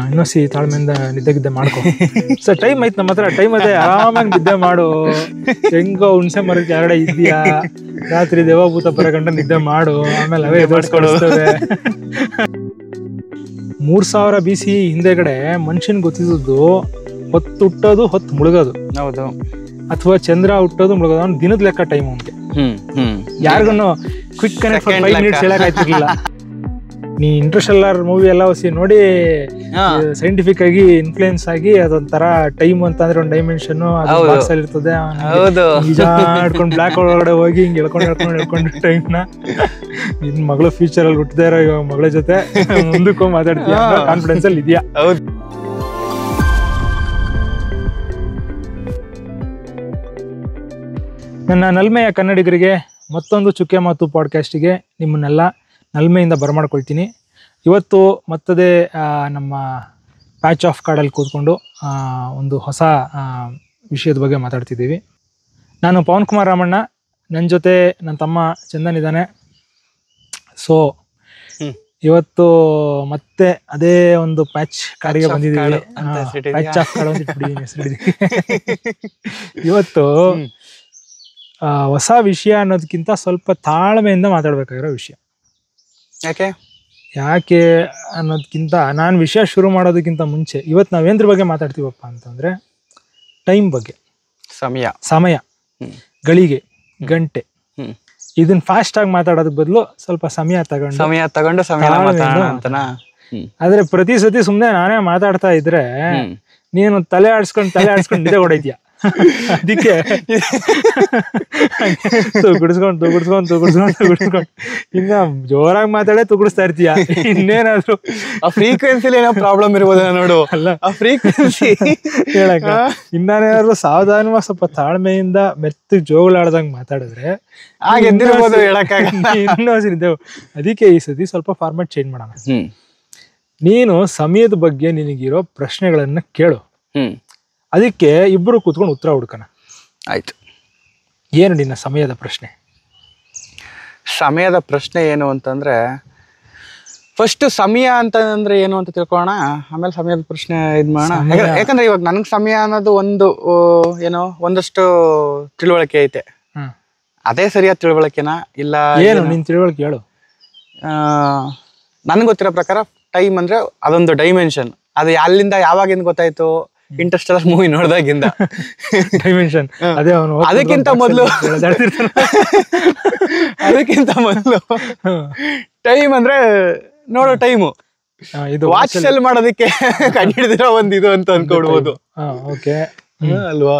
ಇನ್ನೊಸಿ ತಾಳ್ಮೆಯಿಂದ ನಿದ್ದೆ ಮಾಡ್ಕೊ. ಸರ್ ಟೈಮ್ ಐತ್ ನಮ್ಮ ಹತ್ರ, ಟೈಮ್ ಅದೇ, ಆರಾಮಾಗಿ ನಿದ್ದೆ ಮಾಡು. ಹೆಂಗೋ ಹುಣ್ಸೆ ಮರಕ್ಕೆ ಎರಡೆ ಇದೆಯಾ, ರಾತ್ರಿ ದೇವಭೂತ ಬರಗಂಟ ನಿದ್ದೆ ಮಾಡು, ಆಮೇಲೆ ಅವೇ ಎದುರಿಸ್ಕೊಳಿಸ್ತವೆ. 3000 BC ಹಿಂದೆಗಡೆ ಮನುಷ್ಯನ್ ಗೊತ್ತಿದ್ದು ಹೊತ್ತು ಹುಟ್ಟೋದು ಹೊತ್ತು ಮುಳುಗೋದು, ಹೌದು, ಅಥವಾ ಚಂದ್ರ ಹುಟ್ಟೋದು ಮುಳುಗೋದು. ಅವ್ನು ದಿನದ ಲೆಕ್ಕ ಟೈಮ್ ಅವ್ನಿಗೆ. ಯಾರಿಗೂ ಕ್ವಿಕ್ ಕನೆಕ್ಟ್ 5 minutes ಹೇಳಕ್ ಆಯ್ತಿರ್ಲಿಲ್ಲ. ನೀ ಇಂಟರ್ಸ್ಟೆಲ್ಲರ್ ಮೂವಿ ಎಲ್ಲ ನೋಡಿ ಸೈಂಟಿಫಿಕ್ ಆಗಿ ಇನ್ಫ್ಲೂಯೆನ್ಸ್ ಆಗಿ ಅದೊಂಥರ ಟೈಮ್ ಅಂತಂದ್ರೆ ಒಂದು ಡೈಮೆನ್ಷನ್ ಬಾಕ್ಸ್ ಅಲ್ಲಿ ಇರ್ತದೆ. ಆಡ್ಕೊಂಡು ಬ್ಲಾಕ್ ಒಳಗಡೆ ಹೋಗಿ ಹಿಂಗ್ ಹೇಳ್ಕೊಂಡು ಟೈಮ್ ನ ನಿನ್ ಮಗಳು ಫ್ಯೂಚರ್ ಅಲ್ಲಿ ಹುಟ್ಟದೇ ಇರೋ ಇವಾಗ ಮಗಳ ಜೊತೆ ಮುಂದಕ್ಕೆ ಮಾತಾಡ್ತೀಯ ಕಾನ್ಫಿಡೆನ್ಸ್ ಅಲ್ಲಿ ಇದೆಯಾ? ನನ್ನ ನಲ್ಮೆಯ ಕನ್ನಡಿಗರಿಗೆ ಮತ್ತೊಂದು ಚುಕ್ಕೆ ಮಾತು ಪಾಡ್ಕಾಸ್ಟಿಗೆ ನಿಮ್ಮನ್ನೆಲ್ಲ ನಲ್ಮೆಯಿಂದ ಬರಮಾಡ್ಕೊಳ್ತೀನಿ. ಇವತ್ತು ಮತ್ತದೇ ನಮ್ಮ ಪ್ಯಾಚ್ ಆಫ್ ಕಾರ್ಡಲ್ಲಿ ಕೂತ್ಕೊಂಡು ಒಂದು ಹೊಸ ವಿಷಯದ ಬಗ್ಗೆ ಮಾತಾಡ್ತಿದ್ದೀವಿ. ನಾನು ಪವನ್ ಕುಮಾರ್ ರಾಮಣ್ಣ, ನನ್ನ ಜೊತೆ ನನ್ನ ತಮ್ಮ ಚಂದನ್ ಇದ್ದಾನೆ. ಸೊ ಇವತ್ತು ಮತ್ತೆ ಅದೇ ಒಂದು ಪ್ಯಾಚ್ ಕಾರ್ಡ್ಗೆ ಬಂದಿದ್ದೀವಿ. ಪ್ಯಾಚ್ ಆಫ್ ಕಾರ್ಡ್ ಅಂತ ಇಟ್ಬಿಟ್ಟಿದ್ದೀನಿ ಹೆಸರು. ಇವತ್ತು ಹೊಸ ವಿಷಯ ಅನ್ನೋದಕ್ಕಿಂತ ಸ್ವಲ್ಪ ತಾಳ್ಮೆಯಿಂದ ಮಾತಾಡ್ಬೇಕಾಗಿರೋ ವಿಷಯ. ಯಾಕೆ ಅನ್ನೋದಕ್ಕಿಂತ ನಾನು ವಿಷಯ ಶುರು ಮಾಡೋದಕ್ಕಿಂತ ಮುಂಚೆ ಇವತ್ತು ನಾವೇಂದ್ರ ಬಗ್ಗೆ ಮಾತಾಡ್ತೀವಪ್ಪ ಅಂತಂದ್ರೆ ಟೈಮ್ ಬಗ್ಗೆ. ಸಮಯ, ಗಳಿಗೆ, ಗಂಟೆ. ಇದನ್ನ ಫಾಸ್ಟ್ ಆಗಿ ಮಾತಾಡೋದಕ್ಕೆ ಬದಲು ಸ್ವಲ್ಪ ಸಮಯ ತಗೊಂಡು ಆದ್ರೆ ಪ್ರತಿ ಸತಿ ಸುಮ್ನೆ ನಾನೇ ಮಾತಾಡ್ತಾ ಇದ್ರೆ ನೀನು ತಲೆ ಆಡ್ಸ್ಕೊಂಡು ನಿದ್ದೆ ಹೊಡೈತ್ಯಾ. ಅದಕ್ಕೆ ತುಗುಡ್ಸ್ಕೊಂಡು ಇನ್ನ ಜೋರಾಗಿ ಮಾತಾಡೇ ತುಗುಡಿಸ್ತಾ ಇರ್ತೀಯ. ಇನ್ನೇನಾದ್ರು ಆ ಫ್ರೀಕ್ವೆನ್ಸಿಲಿ ಏನೋ ಪ್ರಾಬ್ಲಮ್ ಇರ್ಬೋದ ನೋಡು. ಅಲ್ಲ, ಆ ಫ್ರೀಕ್ವೆನ್ಸಿ ಹೇಳಕ ಇನ್ನೇನಾದ್ರು ಸಾವಧಾನವಾಗಿ ಸ್ವಲ್ಪ ತಾಳ್ಮೆಯಿಂದ ಮೆತ್ತಗೆ ಜೋಗಳಾಡ್ದಂಗ್ ಮಾತಾಡಿದ್ರೆ ಎದ್ದಿರ್ಬೋದು, ಹೇಳಕ್ಕಾಗಲ್ಲ. ಇನ್ನೊಂದಿದ್ದೇವು. ಅದಕ್ಕೆ ಈ ಸತಿ ಸ್ವಲ್ಪ ಫಾರ್ಮೆಟ್ ಚೇಂಜ್ ಮಾಡೋಣ. ನೀನು ಸಮಯದ ಬಗ್ಗೆ ನಿನಗಿರೋ ಪ್ರಶ್ನೆಗಳನ್ನ ಕೇಳು. ಅದಕ್ಕೆ ಇಬ್ಬರು ಕೂತ್ಕೊಂಡು ಉತ್ತರ ಹುಡ್ಕೋಣ. ಆಯ್ತು. ಏನು ನಿನ್ನ ಸಮಯದ ಪ್ರಶ್ನೆ? ಸಮಯದ ಪ್ರಶ್ನೆ ಏನು ಅಂತಂದ್ರೆ, ಫಸ್ಟ್ ಸಮಯ ಅಂತಂದ್ರೆ ಏನು ಅಂತ ತಿಳ್ಕೊಳ್ಳೋಣ, ಆಮೇಲೆ ಸಮಯದ ಪ್ರಶ್ನೆ ಇದ್ ಮಾಡೋಣ. ಯಾಕಂದ್ರೆ ಇವಾಗ ನನ್ಗೆ ಸಮಯ ಅನ್ನೋದು ಒಂದು ಏನೋ ಒಂದಷ್ಟು ತಿಳುವಳಿಕೆ ಐತೆ. ಅದೇ ಸರಿಯಾದ ತಿಳುವಳಿಕೆನಾ ಇಲ್ಲ ಏನು ನಿನ್ ತಿಳುವಳಿಕೆ ಹೇಳು. ನನ್ಗೆ ಗೊತ್ತಿರೋ ಪ್ರಕಾರ ಟೈಮ್ ಅಂದ್ರೆ ಅದೊಂದು ಡೈಮೆನ್ಷನ್. ಅದು ಅಲ್ಲಿಂದ ಯಾವಾಗಿಂದ ಗೊತ್ತಾಯ್ತು? ಇಂಟರ್ಸ್ಟೆಲ್ಲರ್ ಮೂವಿ ನೋಡ್ದಾಗಿಂದ ಡೈಮೆನ್ಷನ್. ಅದಕ್ಕಿಂತ ಮೊದಲು ಟೈಮ್ ಅಂದ್ರೆ ನೋಡೋ ಟೈಮು ವಾಚ್ ಸೆಲ್ ಮಾಡೋದಕ್ಕೆ ಕಂಡುಹಿಡಿದಿರೋ ಒಂದು ಇದು ಅಂತ ಅನ್ಕೊಡ್ಬೋದು ಅಲ್ವಾ?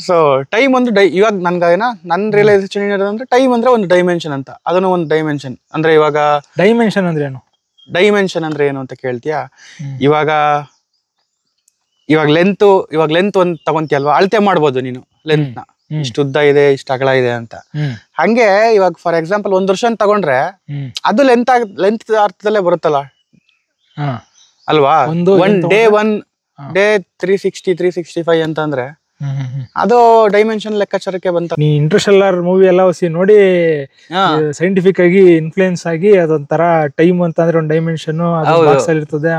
ಸೊ ಟೈಮ್ ಒಂದು ಇವಾಗ ನನ್ಗೇನ ನನ್ ರಿಯಲೈಸೇಷನ್ ಏನಂದ್ರೆ ಟೈಮ್ ಅಂದ್ರೆ ಒಂದು ಡೈಮೆನ್ಷನ್ ಅಂತ. ಅದನ್ನು ಒಂದು ಡೈಮೆನ್ಷನ್ ಅಂದ್ರೆ ಇವಾಗ ಡೈಮೆನ್ಷನ್ ಅಂದ್ರೆ ಏನು? ಡೈಮೆನ್ಷನ್ ಅಂದ್ರೆ ಏನು ಅಂತ ಕೇಳ್ತೀಯಾ? ಇವಾಗ ಲೆಂತ್ ಒಂದ್ ತಗೊಂತೀಯಲ್ವಾ, ಅಳತೆ ಮಾಡ್ಬೋದು ನೀನು ಲೆಂತ್ ನ. ಇಷ್ಟು ಉದ್ದ ಇದೆ, ಇಷ್ಟು ಅಗಲ ಇದೆ ಅಂತ. ಹಂಗೆ ಇವಾಗ ಫಾರ್ ಎಕ್ಸಾಂಪಲ್ 1 ವರ್ಷ ತಗೊಂಡ್ರೆ ಅದು ಲೆಂತ್ ಅರ್ಥದಲ್ಲೇ ಬರುತ್ತಲ್ಲ ಅಲ್ವಾ? ಒನ್ ಡೇ 365 ಅಂತಂದ್ರೆ ಅದು ಡೈಮೆನ್ಷನ್ ಲೆಕ್ಕಾಚಾರಕ್ಕೆ ಬಂತ. ನೀ ಇಂಟರ್ಸ್ಟೆಲ್ಲರ್ ಮೂವಿ ಎಲ್ಲ ನೋಡಿ ಸೈಂಟಿಫಿಕ್ ಆಗಿ ಇನ್ಫ್ಲೂಯೆನ್ಸ್ ಆಗಿ ಅದೊಂಥರ ಟೈಮ್ ಅಂತಂದ್ರೆ ಒಂದು ಡೈಮೆನ್ಷನ್ ಬಾಕ್ಸ್ ಅಲ್ಲಿ ಇರ್ತದೆ.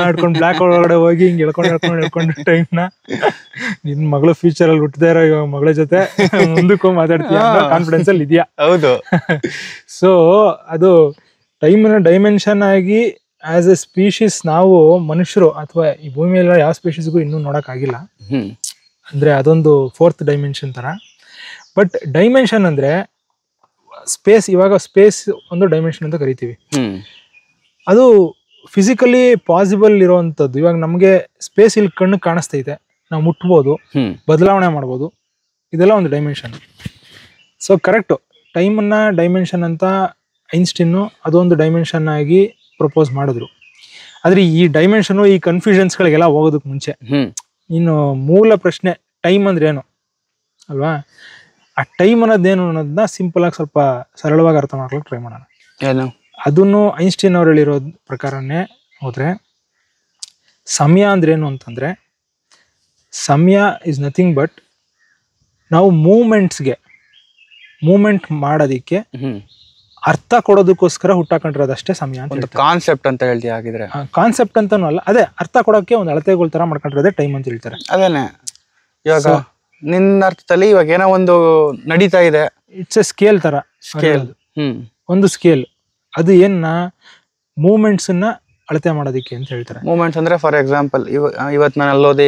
ಆಡ್ಕೊಂಡು ಬ್ಲಾಕ್ ಒಳಗಡೆ ಹೋಗಿ ಹಿಂಗ್ ಹೇಳ್ಕೊಂಡು ಟೈಮ್ ನ ನಿನ್ ಮಗಳು ಫ್ಯೂಚರ್ ಅಲ್ಲಿ ಹುಟ್ಟದೇ ಇರೋ ಇವಾಗ ಮಗಳ ಜೊತೆ ಮುಂದಕ್ಕೆ ಮಾತಾಡ್ತೀಯ ಕಾನ್ಫಿಡೆನ್ಸ್ ಅಲ್ಲಿ ಇದೆಯಾ? ಹೌದು. ಸೊ ಅದು ಟೈಮ್ ಡೈಮೆನ್ಷನ್ ಆಗಿ ಆಸ್ ಎ ಸ್ಪೀಶೀಸ್ ನಾವು ಮನುಷ್ಯರು ಅಥವಾ ಈ ಭೂಮಿ ಮೇಲೆ ಯಾವ ಸ್ಪೀಶೀಸ್ಗೂ ಇನ್ನೂ ನೋಡಕ್ ಆಗಿಲ್ಲ. ಅಂದ್ರೆ ಅದೊಂದು 4th ಡೈಮೆನ್ಷನ್ ತರ. ಬಟ್ ಡೈಮೆನ್ಷನ್ ಅಂದ್ರೆ ಸ್ಪೇಸ್. ಇವಾಗ ಸ್ಪೇಸ್ ಒಂದು ಡೈಮೆನ್ಷನ್ ಅಂತ ಕರಿತೀವಿ. ಅದು ಫಿಸಿಕಲಿ ಪಾಸಿಬಲ್ ಇರೋವಂಥದ್ದು. ಇವಾಗ ನಮ್ಗೆ ಸ್ಪೇಸ್ ಇಲ್ಲಿ ಕಣ್ಣು ಕಾಣಿಸ್ತೈತೆ, ನಾವು ಮುಟ್ಬೋದು, ಬದಲಾವಣೆ ಮಾಡ್ಬೋದು. ಇದೆಲ್ಲ ಒಂದು ಡೈಮೆನ್ಷನ್. ಸೊ ಕರೆಕ್ಟು, ಟೈಮನ್ನ ಡೈಮೆನ್ಷನ್ ಅಂತ ಐನ್ಸ್ಟೀನು ಅದೊಂದು ಡೈಮೆನ್ಷನ್ ಆಗಿ ಪ್ರಪೋಸ್ ಮಾಡಿದ್ರು. ಆದ್ರೆ ಈ ಡೈಮೆನ್ಷನ್ ಈ ಕನ್ಫ್ಯೂಷನ್ಸ್ಗಳಿಗೆಲ್ಲ ಹೋಗೋದಕ್ಕೆ ಮುಂಚೆ ಇನ್ನು ಮೂಲ ಪ್ರಶ್ನೆ ಟೈಮ್ ಅಂದ್ರೆ ಏನು ಅಲ್ವಾ? ಆ ಟೈಮ್ ಅನ್ನೋದೇನು ಅನ್ನೋದನ್ನ ಸಿಂಪಲ್ ಆಗಿ ಸ್ವಲ್ಪ ಸರಳವಾಗಿ ಅರ್ಥ ಮಾಡ್ಲಿಕ್ಕೆ ಟ್ರೈ ಮಾಡೋಣ. ಅದನ್ನು ಐನ್ಸ್ಟೀನ್ ಅವ್ರು ಹೇಳಿರೋ ಪ್ರಕಾರನೇ ಹೋದ್ರೆ ಸಮಯ ಅಂದ್ರೆ ಏನು ಅಂತಂದ್ರೆ, ಸಮಯ ಇಸ್ ನಥಿಂಗ್ ಬಟ್ ನಾವು ಮೂಮೆಂಟ್ ಮಾಡೋದಿಕ್ಕೆ ಅರ್ಥ ಕೊಡೋದಕ್ಕೋಸ್ಕರ ಹುಟ್ಟಾಕೊಂಡಿರೋದು ಅಷ್ಟೇ ಸಮಯ ಅಂತ ಒಂದು ಕಾನ್ಸೆಪ್ಟ್ ಅಂತ ಹೇಳ್ತೀವಿ ಆಗಿದ್ರೆ. ಕಾನ್ಸೆಪ್ಟ್ ಅಂತಾನು ಅಲ್ಲ, ಅದೇ ಅರ್ಥ ಕೊಡೋಕೆ ಒಂದು ಅಳತೆಗಳ ತರ ಮಾಡ್ಕೊಂಡಿರೋದೇ ಟೈಮ್ ಅಂತ ಹೇಳ್ತಾರೆ. ಅದೇನೆ ಇವಾಗ ನಿನ್ನ ಅರ್ಥದಲ್ಲಿ ಇವಾಗ ಏನೋ ಒಂದು ನಡೀತಾ ಇದೆ, ಇಟ್ಸ್ ಎ ಸ್ಕೇಲ್ ತರ. ಸ್ಕೇಲ್ ಒಂದು ಸ್ಕೇಲ್, ಅದು ಏನ್ನ ಮೂಮೆಂಟ್ಸ್ ನ ಅಳತೆ ಮಾಡೋದಿಕ್ಕೆ ಅಂತ ಹೇಳ್ತಾರೆ. ಮೂಮೆಂಟ್ಸ್ ಅಂದ್ರೆ ಫಾರ್ ಎಕ್ಸಾಂಪಲ್ ಇವತ್ ನಾನು ಅಲ್ಲೋದೆ,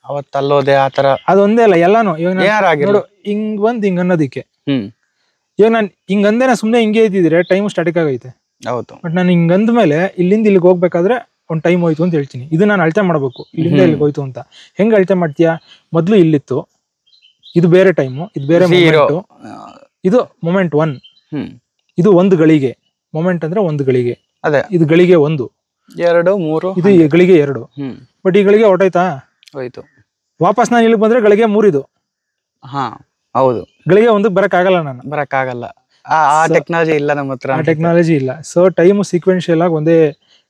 ಅವತ್ತು ಅಲ್ಲೋದೆ, ಆತರ ಅದೊಂದೇ ಅಲ್ಲ, ಎಲ್ಲಾನು. ಇವಾಗ ನೋಡು, ಹಿಂಗ್ ಬಂದ್ ಹಿಂಗ್ ಅನ್ನೋದಿಕ್ಕೆ. ಇವಾಗ ನಾನು ಹಿಂಗ್ ಅಂದೇನ ಸುಮ್ನೆ ಹಿಂಗೆ ಇದ್ದಿದ್ರೆ ಟೈಮ್ ಸ್ಟಾಟಿಕ್ ಆಗೈತೆ. ಹೌದು. ಬಟ್ ನಾನು ಹಿಂಗ್ ಅಂದ ಮೇಲೆ ಇಲ್ಲಿಂದ ಇಲ್ಲಿಗೆ ಹೋಗ್ಬೇಕಾದ್ರೆ ಒಂದ್ ಟೈಮ್ ಹೋಯ್ತು ಅಂತ ಹೇಳ್ತೀನಿ. ಇದು ನಾನು ಅಳತೆ ಮಾಡ್ಬೇಕು, ಇಲ್ಲಿಂದ ಇಲ್ಲಿಗೆ ಹೋಯ್ತು ಅಂತ. ಹೆಂಗ್ ಅಳತೆ ಮಾಡ್ತೀಯಾ? ಮೊದ್ಲು ಇಲ್ಲಿತ್ತು, ಇದು ಬೇರೆ ಟೈಮು, ಇದು ಬೇರೆ ಮೊಮೆಂಟು, ಇದು ಮೊಮೆಂಟ್ 1, ಇದು ಒಂದು ಗಳಿಗೆ. ಮೊಮೆಂಟ್ ಅಂದ್ರೆ ಒಂದು ಗಳಿಗೆ, ಅದೇ ಇದು ಗಳಿಗೆ 1, 2, 3, ಇದು ಗಳಿಗೆ 2. ಬಟ್ ಈ ಗಳಿಗೆ ಹೊಟ್ಟೋಯ್ತಾ? ಹೋಯ್ತು. ವಾಪಸ್ ನಾನು ಇಲ್ಲಿಗೆ ಬಂದ್ರೆ ಗಳಿಗೆ 3 ಇದು. ಹಾ ಹೌದು, ಗಳಿಗೆ 1ಕ್ಕೆ ಬರಕ್ಕಾಗಲ್ಲ, ನಾನು ಬರಕ್ಕಾಗಲ್ಲ. ಆ ಟೆಕ್ನಾಲಜಿ ಇಲ್ಲ ನಮ್ಮ ಹತ್ರ, ಆ ಟೆಕ್ನಾಲಜಿ ಇಲ್ಲ. ಸೊ ಟೈಮ್ ಸೀಕ್ವೆನ್ಶಿಯಲ್ ಆಗಿ ಒಂದೇ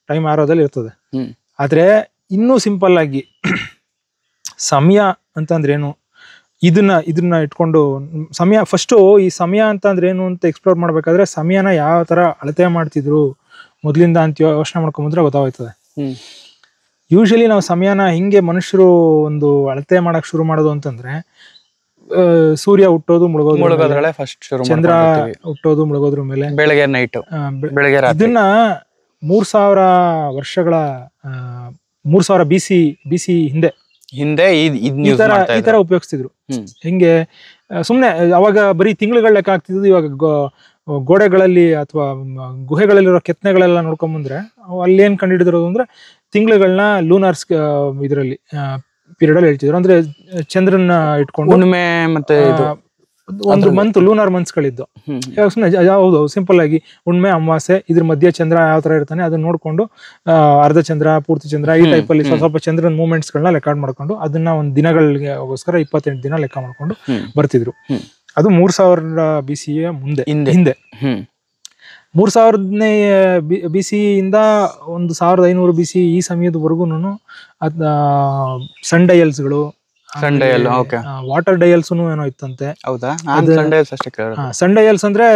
ಟೈಮ್ ಆರೋದಲ್ಲಿ ಇರ್ತದೆ. ಆದ್ರೆ ಇನ್ನೂ ಸಿಂಪಲ್ ಆಗಿ ಸಮಯ ಅಂತಂದ್ರೆ ಏನು, ಇದನ್ನ ಇಟ್ಕೊಂಡು ಸಮಯ ಫಸ್ಟು ಈ ಸಮಯ ಅಂತಂದ್ರೆ ಏನು ಅಂತ ಎಕ್ಸ್ಪ್ಲೋರ್ ಮಾಡ್ಬೇಕಾದ್ರೆ ಸಮಯನ ಯಾವ ತರ ಅಳತೆ ಮಾಡ್ತಿದ್ರು ಮೊದ್ಲಿಂದ ಅಂತ ಯೋಚನೆ ಮಾಡ್ಕೊಂಬಂದ್ರೆ ಗೊತ್ತಾಗ್ತದೆ. ಯೂಶಲಿ ನಾವು ಸಮಯನ ಹಿಂಗೆ ಮನುಷ್ಯರು ಒಂದು ಅಳತೆ ಮಾಡಕ್ ಶುರು ಮಾಡೋದು ಅಂತಂದ್ರೆ ಸೂರ್ಯ ಹುಟ್ಟೋದು ಮುಳುಗೋದ್ರಲ್ಲೇ ಫಸ್ಟ್ ಶುರು, ಚಂದ್ರ ಹುಟ್ಟೋದು ಮುಳುಗೋದ್ರ ಮೇಲೆ, ಬೆಳಗ್ಗೆ ನೈಟ್, ಬೆಳಗ್ಗೆ ಇದನ್ನ 3000 ವರ್ಷಗಳ 3000 BC ಹಿಂದೆ ಈ ತರ ಉಪಯೋಗಿಸ್ತಿದ್ರು. ಹೆಂಗೆ ಸುಮ್ನೆ ಅವಾಗ ಬರೀ ತಿಂಗಳುಗಳ ಲೆಕ್ಕ ಆಗ್ತಿದ್ದು. ಇವಾಗ ಗೋಡೆಗಳಲ್ಲಿ ಅಥವಾ ಗುಹೆಗಳಲ್ಲಿರೋ ಕೆತ್ತನೆಗಳೆಲ್ಲ ನೋಡ್ಕೊಂಡ್ ಬಂದ್ರೆ ಅಲ್ಲಿ ಏನ್ ಕಂಡುಹಿಡಿದಿರೋದು ಅಂದ್ರೆ ತಿಂಗಳುಗಳನ್ನ ಲೂನಾರ್ಸ್ ಇದರಲ್ಲಿ ಪೀರಿಯಡ್ ಅಲ್ಲಿ ಹೇಳ್ತಿದ್ರು. ಅಂದ್ರೆ ಚಂದ್ರನ ಇಟ್ಕೊಂಡು ಹುಣ್ಣಿಮೆ ಮತ್ತೆ ಒಂದು ಮಂತ್ ಲೂನಾರ್ ಮಂತ್ಸ್ ಗಳಿದ್ದು. ಹೌದು, ಸಿಂಪಲ್ ಆಗಿ ಹುಣ್ಣಿಮೆ, ಅಮಾವಾಸ್ಯೆ, ಇದ್ರ ಮಧ್ಯೆ ಚಂದ್ರ ಯಾವ ತರ ಇರ್ತಾನೆ ಅದನ್ನ ನೋಡ್ಕೊಂಡು ಅರ್ಧ ಚಂದ್ರ, ಪೂರ್ತಿ ಚಂದ್ರ, ಈ ಟೈಪ್ ಅಲ್ಲಿ ಸ್ವಲ್ಪ ಚಂದ್ರನ ಮೂವ್ಮೆಂಟ್ಸ್ ಗಳನ್ನ ಲೆಕ್ಕ ಮಾಡ್ಕೊಂಡು ಅದನ್ನ ಒಂದು ದಿನಗಳಿಗೋಸ್ಕರ 28 ದಿನ ಲೆಕ್ಕ ಮಾಡ್ಕೊಂಡು ಬರ್ತಿದ್ರು. ಅದು 3000 BC ಹಿಂದೆ. 3000ನೇ BC ಇಂದ 1500 BC ಈ ಸಮಯದವರೆಗೂನು ಸನ್ ಡಯಲ್ಸ್ಗಳು, ವಾಟರ್ ಡಯಲ್ಸ್ ಏನೋ ಇತ್ತಂತೆ. ಹೌದಾ? ಸನ್ ಡಯಲ್ಸ್ ಅಂದ್ರೆ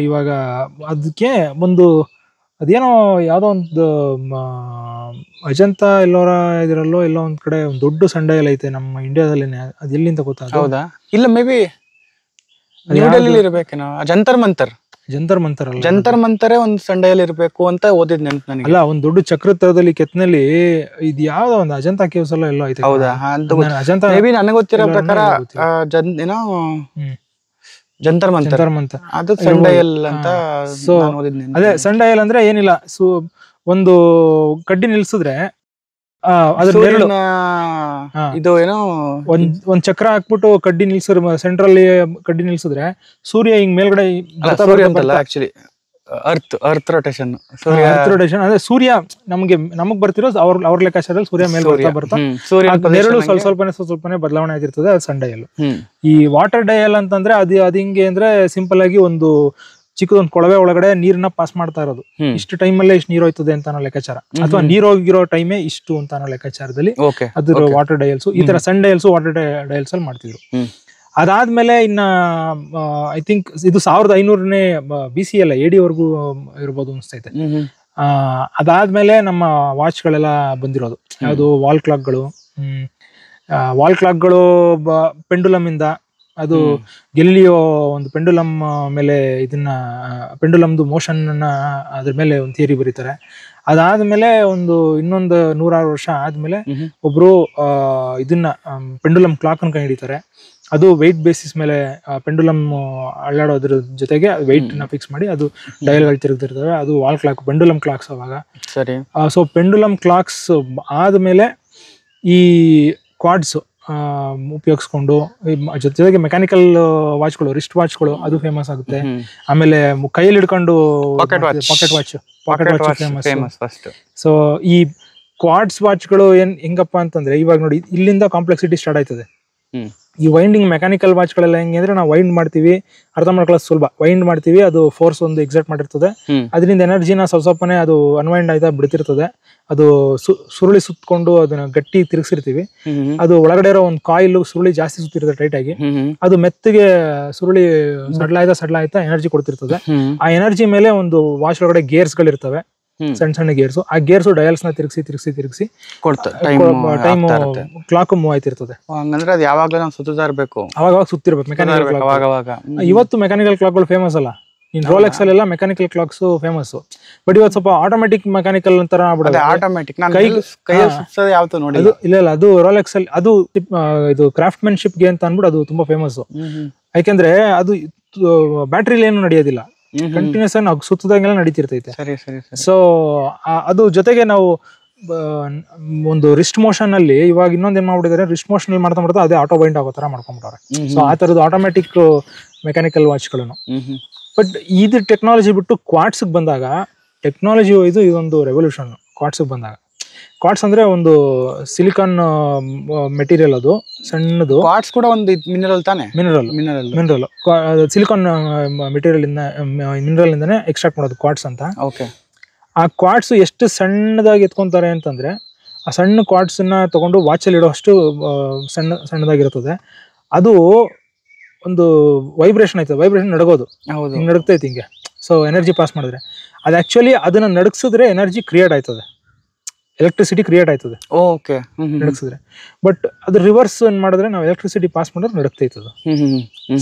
ಇವಾಗ ಅದಕ್ಕೆ ಒಂದು ಅದೇನೋ ಯಾವ್ದೋ ಒಂದು ಅಜಂತ ಎಲ್ಲೋರ ಇದ್ರಲ್ಲೋ ಎಲ್ಲೋ ಒಂದ್ ಕಡೆ ಒಂದು ದೊಡ್ಡ ಸನ್ ಡಯಲ್ ಐತೆ ನಮ್ಮ ಇಂಡಿಯಾದಲ್ಲಿನೇ. ಅದ್ ಎಲ್ಲಿಂದ ಗೊತ್ತಾ? ಹೌದಾ? ಇಲ್ಲ, ಮೇ ಬಿ ಇರ್ಬೇಕೇನೋ. ಜಂತರ್ ಮಂತರೇ ಒಂದ್ ಸಂಡೆಯಲ್ಲಿ ಇರ್ಬೇಕು ಅಂತ ಓದಿದ್ ನೆನ್ಪು ನನಗೆ. ಅಲ್ಲ, ಒಂದ್ ದೊಡ್ಡ ಚಕ್ರ ತರದಲ್ಲಿ ಕೆತ್ತನಲ್ಲಿ ಇದು ಯಾವ್ದೋ ಒಂದು ಅಜಂತಾ ಕೇವ್ಸ್ ಎಲ್ಲೋ ಐತೆ. ಹೌದಾ? ಅಜಂತ ನನಗೆ ಗೊತ್ತಿರೋ ಪ್ರಕಾರ ಏನೋ ಜಂತರ್ ಮಂತರ್ ಅದು ಸಂಡಯಲ್ ಅಂತ. ಸೊ ಅದೇ ಸಂಡಯಲ್ ಅಂದ್ರೆ ಏನಿಲ್ಲ, ಒಂದು ಕಡ್ಡಿ ನಿಲ್ಸಿದ್ರೆ ಇದು ಏನೋ ಒಂದ್ ಚಕ್ರ ಹಾಕ್ಬಿಟ್ಟು ಕಡ್ಡಿ ನಿಲ್ಸಿದ್ರೆ, ಸೆಂಟ್ರಲ್ಲಿ ಕಡ್ಡಿ ನಿಲ್ಸಿದ್ರೆ ಸೂರ್ಯ ಹಿಂಗ್ ಮೇಲ್ಗಡೆ ಆಕ್ಚುಲಿ ಅರ್ತ್ ರೊಟೇಷನ್ ಅಂದ್ರೆ ಸೂರ್ಯ ನಮಗ್ ಬರ್ತಿರೋ ಅವ್ರ ಲೆಕ್ಕಾಚಾರದಲ್ಲಿ ಸೂರ್ಯ ಮೇಲೆ ಬರ್ತಾ ನೆರಳು ಸ್ವಲ್ಪನೇ ಬದಲಾವಣೆ ಆಗಿರ್ತದೆ. ಅದು ಸನ್ ಡಯಲ್. ಈ ವಾಟರ್ ಡಯಲ್ ಅಂತಂದ್ರೆ ಅದು ಹಿಂಗೆ ಅಂದ್ರೆ ಸಿಂಪಲ್ ಆಗಿ ಒಂದು ಚಿಕ್ಕದೊಂದು ಕೊಳವೆ ಒಳಗಡೆ ನೀರನ್ನ ಪಾಸ್ ಮಾಡ್ತಾ ಇರೋದು. ಇಷ್ಟು ಟೈಮ್ ಅಲ್ಲೇ ಇಷ್ಟು ನೀರು ಹೋಯ್ತದೆ ಅಂತ ಅನ್ನೋ ಲೆಕ್ಕಾಚಾರ, ಅಥವಾ ನೀರ್ ಹೋಗಿರೋ ಟೈಮೇ ಇಷ್ಟು ಅಂತ ಅನ್ನೋ ಲೆಕ್ಕಾಚಾರದಲ್ಲಿ ಅದ್ರ ವಾಟರ್ ಡಯಲ್ಸ್. ಈ ತರ ಸನ್ ಡಯಲ್ಸ್ ವಾಟರ್ ಡಯಲ್ಸ್ ಅಲ್ಲಿ ಮಾಡ್ತಿದ್ರು. ಅದಾದ್ಮೇಲೆ ಇನ್ನ ಐ ಥಿಂಕ್ ಇದು 1500ನೇ BC ಅಲ್ಲ, AD ವರ್ಗೂ ಇರ್ಬೋದು ಅನ್ಸ್ತೈತೆ. ಅದಾದ್ಮೇಲೆ ನಮ್ಮ ವಾಚ್ ಗಳೆಲ್ಲ ಬಂದಿರೋದು. ಯಾವುದು ವಾಲ್ ಕ್ಲಾಕ್ಗಳು ಪೆಂಡುಲಮ್ ಇಂದ. ಅದು ಗೆಲಿಲಿಯೋ ಒಂದು ಪೆಂಡುಲಮ್ ಮೇಲೆ ಇದನ್ನ ಪೆಂಡುಲಮ್ದು ಮೋಷನ್ ಅನ್ನ ಅದ್ರ ಮೇಲೆ ಒಂದು ಥಿಯರಿ ಬರೀತಾರೆ. ಅದಾದ್ಮೇಲೆ ಇನ್ನೊಂದು 100 ವರ್ಷ ಆದ್ಮೇಲೆ ಒಬ್ರು ಇದನ್ನ ಪೆಂಡುಲಮ್ ಕ್ಲಾಕ್ ಅನ್ನು ಕಂಡುಹಿಡಿತಾರೆ. ಅದು ವೆಯ್ಟ್ ಬೇಸಿಸ್ ಮೇಲೆ ಪೆಂಡುಲಮ್ ಅಳ್ಳಾಡೋದ್ರ ಜೊತೆಗೆ ವೆಯ್ಟ್ ನ ಫಿಕ್ಸ್ ಮಾಡಿ ಅದು ಡಯಲ್ಗಳು ತಿರುಗ್ತಿರ್ತವೆ. ಅದು ವಾಲ್ ಕ್ಲಾಕ್, ಪೆಂಡುಲಮ್ ಕ್ಲಾಕ್ಸ್ ಅವಾಗ. ಸರಿ. ಸೊ ಪೆಂಡುಲಮ್ ಕ್ಲಾಕ್ಸ್ ಆದ್ಮೇಲೆ ಈ ಕ್ವಾಡ್ಸ್ ಉಪಯೋಗಿಸ್ಕೊಂಡು, ಜೊತೆಗೆ ಮೆಕ್ಯಾನಿಕಲ್ ವಾಚ್ಗಳು, ರಿಸ್ಟ್ ವಾಚ್ಗಳು ಅದು ಫೇಮಸ್ ಆಗುತ್ತೆ. ಆಮೇಲೆ ಕೈಯಲ್ಲಿ ಹಿಡ್ಕೊಂಡು ಪಾಕೆಟ್ ವಾಚ್ ಫೇಮಸ್. ಸೊ ಈ ಕ್ವಾಡ್ಸ್ ವಾಚ್ಗಳು ಹೆಂಗಪ್ಪ ಅಂತಂದ್ರೆ, ಇವಾಗ ನೋಡಿ ಇಲ್ಲಿಂದ ಕಾಂಪ್ಲೆಕ್ಸಿಟಿ ಸ್ಟಾರ್ಟ್ ಆಯ್ತದೆ. ಈ ವೈಂಡಿಂಗ್ ಮೆಕ್ಯಾನಿಕಲ್ ವಾಚ್ಗಳೆಲ್ಲ ಹೆಂಗೆ ಅಂದ್ರೆ ನಾವು ವೈಂಡ್ ಮಾಡ್ತೀವಿ, ಅರ್ಥ ಮಾಡ್ಕೊಳ್ಳೋದು ಸುಲಭ. ವೈಂಡ್ ಮಾಡ್ತೀವಿ, ಅದು ಫೋರ್ಸ್ ಒಂದು ಎಕ್ಸರ್ಟ್ ಮಾಡಿರ್ತದೆ, ಅದರಿಂದ ಎನರ್ಜಿನ ಸ್ವಲ್ಪನೇ ಅದು ಅನ್ವೈಂಡ್ ಆಯ್ತಾ ಬಿಡ್ತಿರ್ತದೆ. ಅದು ಸುರುಳಿ ಸುತ್ತಕೊಂಡು ಅದನ್ನ ಗಟ್ಟಿ ತಿರುಗಿಸಿರ್ತೀವಿ. ಅದು ಒಳಗಡೆ ಇರೋ ಒಂದು ಕಾಯಿಲ್ ಸುರುಳಿ ಜಾಸ್ತಿ ಸುತ್ತಿರ್ತದೆ ಟೈಟ್ ಆಗಿ, ಅದು ಮೆತ್ತಗೆ ಸುರುಳಿ ಸಡ್ಲಾಯ್ತಾ ಎನರ್ಜಿ ಕೊಡ್ತಿರ್ತದೆ. ಆ ಎನರ್ಜಿ ಮೇಲೆ ಒಂದು ವಾಚ್ ಒಳಗಡೆ ಗೇರ್ಸ್ ಗಳಿರ್ತವೆ, ಸಣ್ಣ ಸಣ್ಣ ಗೇರ್ಸು. ಆ ಗೇರ್ಸು ಡಯಲ್ಸ್ ನ ತಿರುಗಿಸಿ ಟೈಮ್ ಕ್ಲಾಕ್ ಮೂವ್ ಆಯ್ತಿರ್ತದೆ. ಹಂಗಂದ್ರೆ ಅದು ಯಾವಾಗ್ಲೂ ನಾವು ಸುತ್ತಾ ಇರ್ಬೇಕು, ಅವಾಗ ಸುತ್ತಿರ್ಬೇಕು ಮೆಕ್ಯಾನಿಕಲ್ ಕ್ಲಾಕ್. ಇವತ್ತು ಮೆಕ್ಯಾನಿಕಲ್ ಕ್ಲಾಕ್ಗಳು ಫೇಮಸ್ ಅಲ್ಲ, ಇನ್ ರೋಲೆಕ್ಸ್ ಅಲ್ಲೆಲ್ಲ ಮೆಕ್ಯಾನಿಕಲ್ ಕ್ಲಾಕ್ಸ್ ಫೇಮಸ್. ಬಟ್ ಇವತ್ತು ಸ್ವಲ್ಪ ಆಟೋಮೆಟಿಕ್ ಮೆಕ್ಯಾನಿಕಲ್ ಅಂತರ ಆಟೋಮೆಟಿಕ್ ಇಲ್ಲ, ಅದು ರೋಲೆಕ್ಸ್ ಅಲ್ಲಿ ಅದು ಇದು ಕ್ರಾಫ್ಟ್ಮನ್ಶಿಪ್ ಗೆ ಅಂತ ಅನ್ಬಿಟ್ಟು ಅದು ತುಂಬಾ ಫೇಮಸ್. ಯಾಕೆಂದ್ರೆ ಅದು ಬ್ಯಾಟ್ರಿಲಿ ಏನು ನಡೆಯೋದಿಲ್ಲ, ಕಂಟಿನ್ಯೂಸ್ ಆಗಿ ನಾವು ಸುತ್ತದಂಗೆಲ್ಲ ನಡೀತಿರ್ತೈತೆ. ಸೊ ಅದು ಜೊತೆಗೆ ನಾವು ಒಂದು ರಿಸ್ಟ್ ಮೋಷನ್ ಅಲ್ಲಿ ಇವಾಗ ಇನ್ನೊಂದ್ ಏನ್ ಮಾಡ್ಬಿಟ್ಟಿದ್ದಾರೆ, ರಿಸ್ಟ್ ಮೋಷನ್ ಅಲ್ಲಿ ಮಾಡ್ತಾ ಅದೇ ಆಟೋ ಬೈಂಡ್ ಆಗೋ ತರ ಮಾಡ್ಕೊಂಡ್ಬಿಟ್ಟಾರೆ. ಸೊ ಆ ತರದ್ದು ಆಟೋಮೆಟಿಕ್ ಮೆಕ್ಯಾನಿಕಲ್ ವಾಚ್ಗಳನ್ನು. ಬಟ್ ಇದು ಟೆಕ್ನಾಲಜಿ ಬಿಟ್ಟು ಕ್ವಾರ್ಟ್ಸ್ ಬಂದಾಗ, ಟೆಕ್ನಾಲಜಿ ಇದೊಂದು ರೆವಲ್ಯೂಷನ್. ಕ್ವಾರ್ಟ್ಸ್ ಬಂದಾಗ, ಕ್ವಾರ್ಟ್ಸ್ ಅಂದ್ರೆ ಒಂದು ಸಿಲಿಕಾನ್ ಮೆಟೀರಿಯಲ್, ಅದು ಸಣ್ಣದು. ಕ್ವಾರ್ಟ್ಸ್ ಕೂಡ ಒಂದು ಮಿನರಲ್ ತಾನೆ? ಮಿನರಲ್ ಸಿಲಿಕಾನ್ ಮೆಟೀರಿಯಲ್ ಇಂದಾನೆ ಎಕ್ಸ್ಟ್ರಾಕ್ಟ್ ಮಾಡೋದು ಕ್ವಾರ್ಟ್ಸ್ ಅಂತ. ಆ ಕ್ವಾರ್ಟ್ಸ್ ಎಷ್ಟು ಸಣ್ಣದಾಗಿ ಎತ್ಕೊಂತಾರೆ ಅಂತಂದ್ರೆ, ಆ ಸಣ್ಣ ಕ್ವಾರ್ಟ್ಸ್ ನ ತಗೊಂಡು ವಾಚಲ್ಲಿ ಇಡೋ ಅಷ್ಟು ಸಣ್ಣದಾಗಿರ್ತದೆ. ಅದು ಒಂದು ವೈಬ್ರೇಷನ್ ಆಯ್ತದೆ, ವೈಬ್ರೇಷನ್ ನಡಗೋದು, ಹಿಂಗೆ ನಡಗ್ತೈತಿ ಹಿಂಗೆ. ಸೊ ಎನರ್ಜಿ ಪಾಸ್ ಮಾಡಿದ್ರೆ ಅದು ಆಕ್ಚುಲಿ ಅದನ್ನ ನಡಗಿಸಿದ್ರೆ ಎನರ್ಜಿ ಕ್ರಿಯೇಟ್ ಆಯ್ತದೆ, ಎಲೆಕ್ಟ್ರಿಸಿಟಿ ಕ್ರಿಯೇಟ್ ಆಯ್ತದೆ ನಡಗಿಸಿದ್ರೆ. ಬಟ್ ಅದು ರಿವರ್ಸ್ ಏನ್ ಮಾಡಿದ್ರೆ, ನಾವು ಎಲೆಕ್ಟ್ರಿಸಿಟಿ ಪಾಸ್ ಮಾಡಿದ್ರೆ ನಡಗ್ತೈತದು.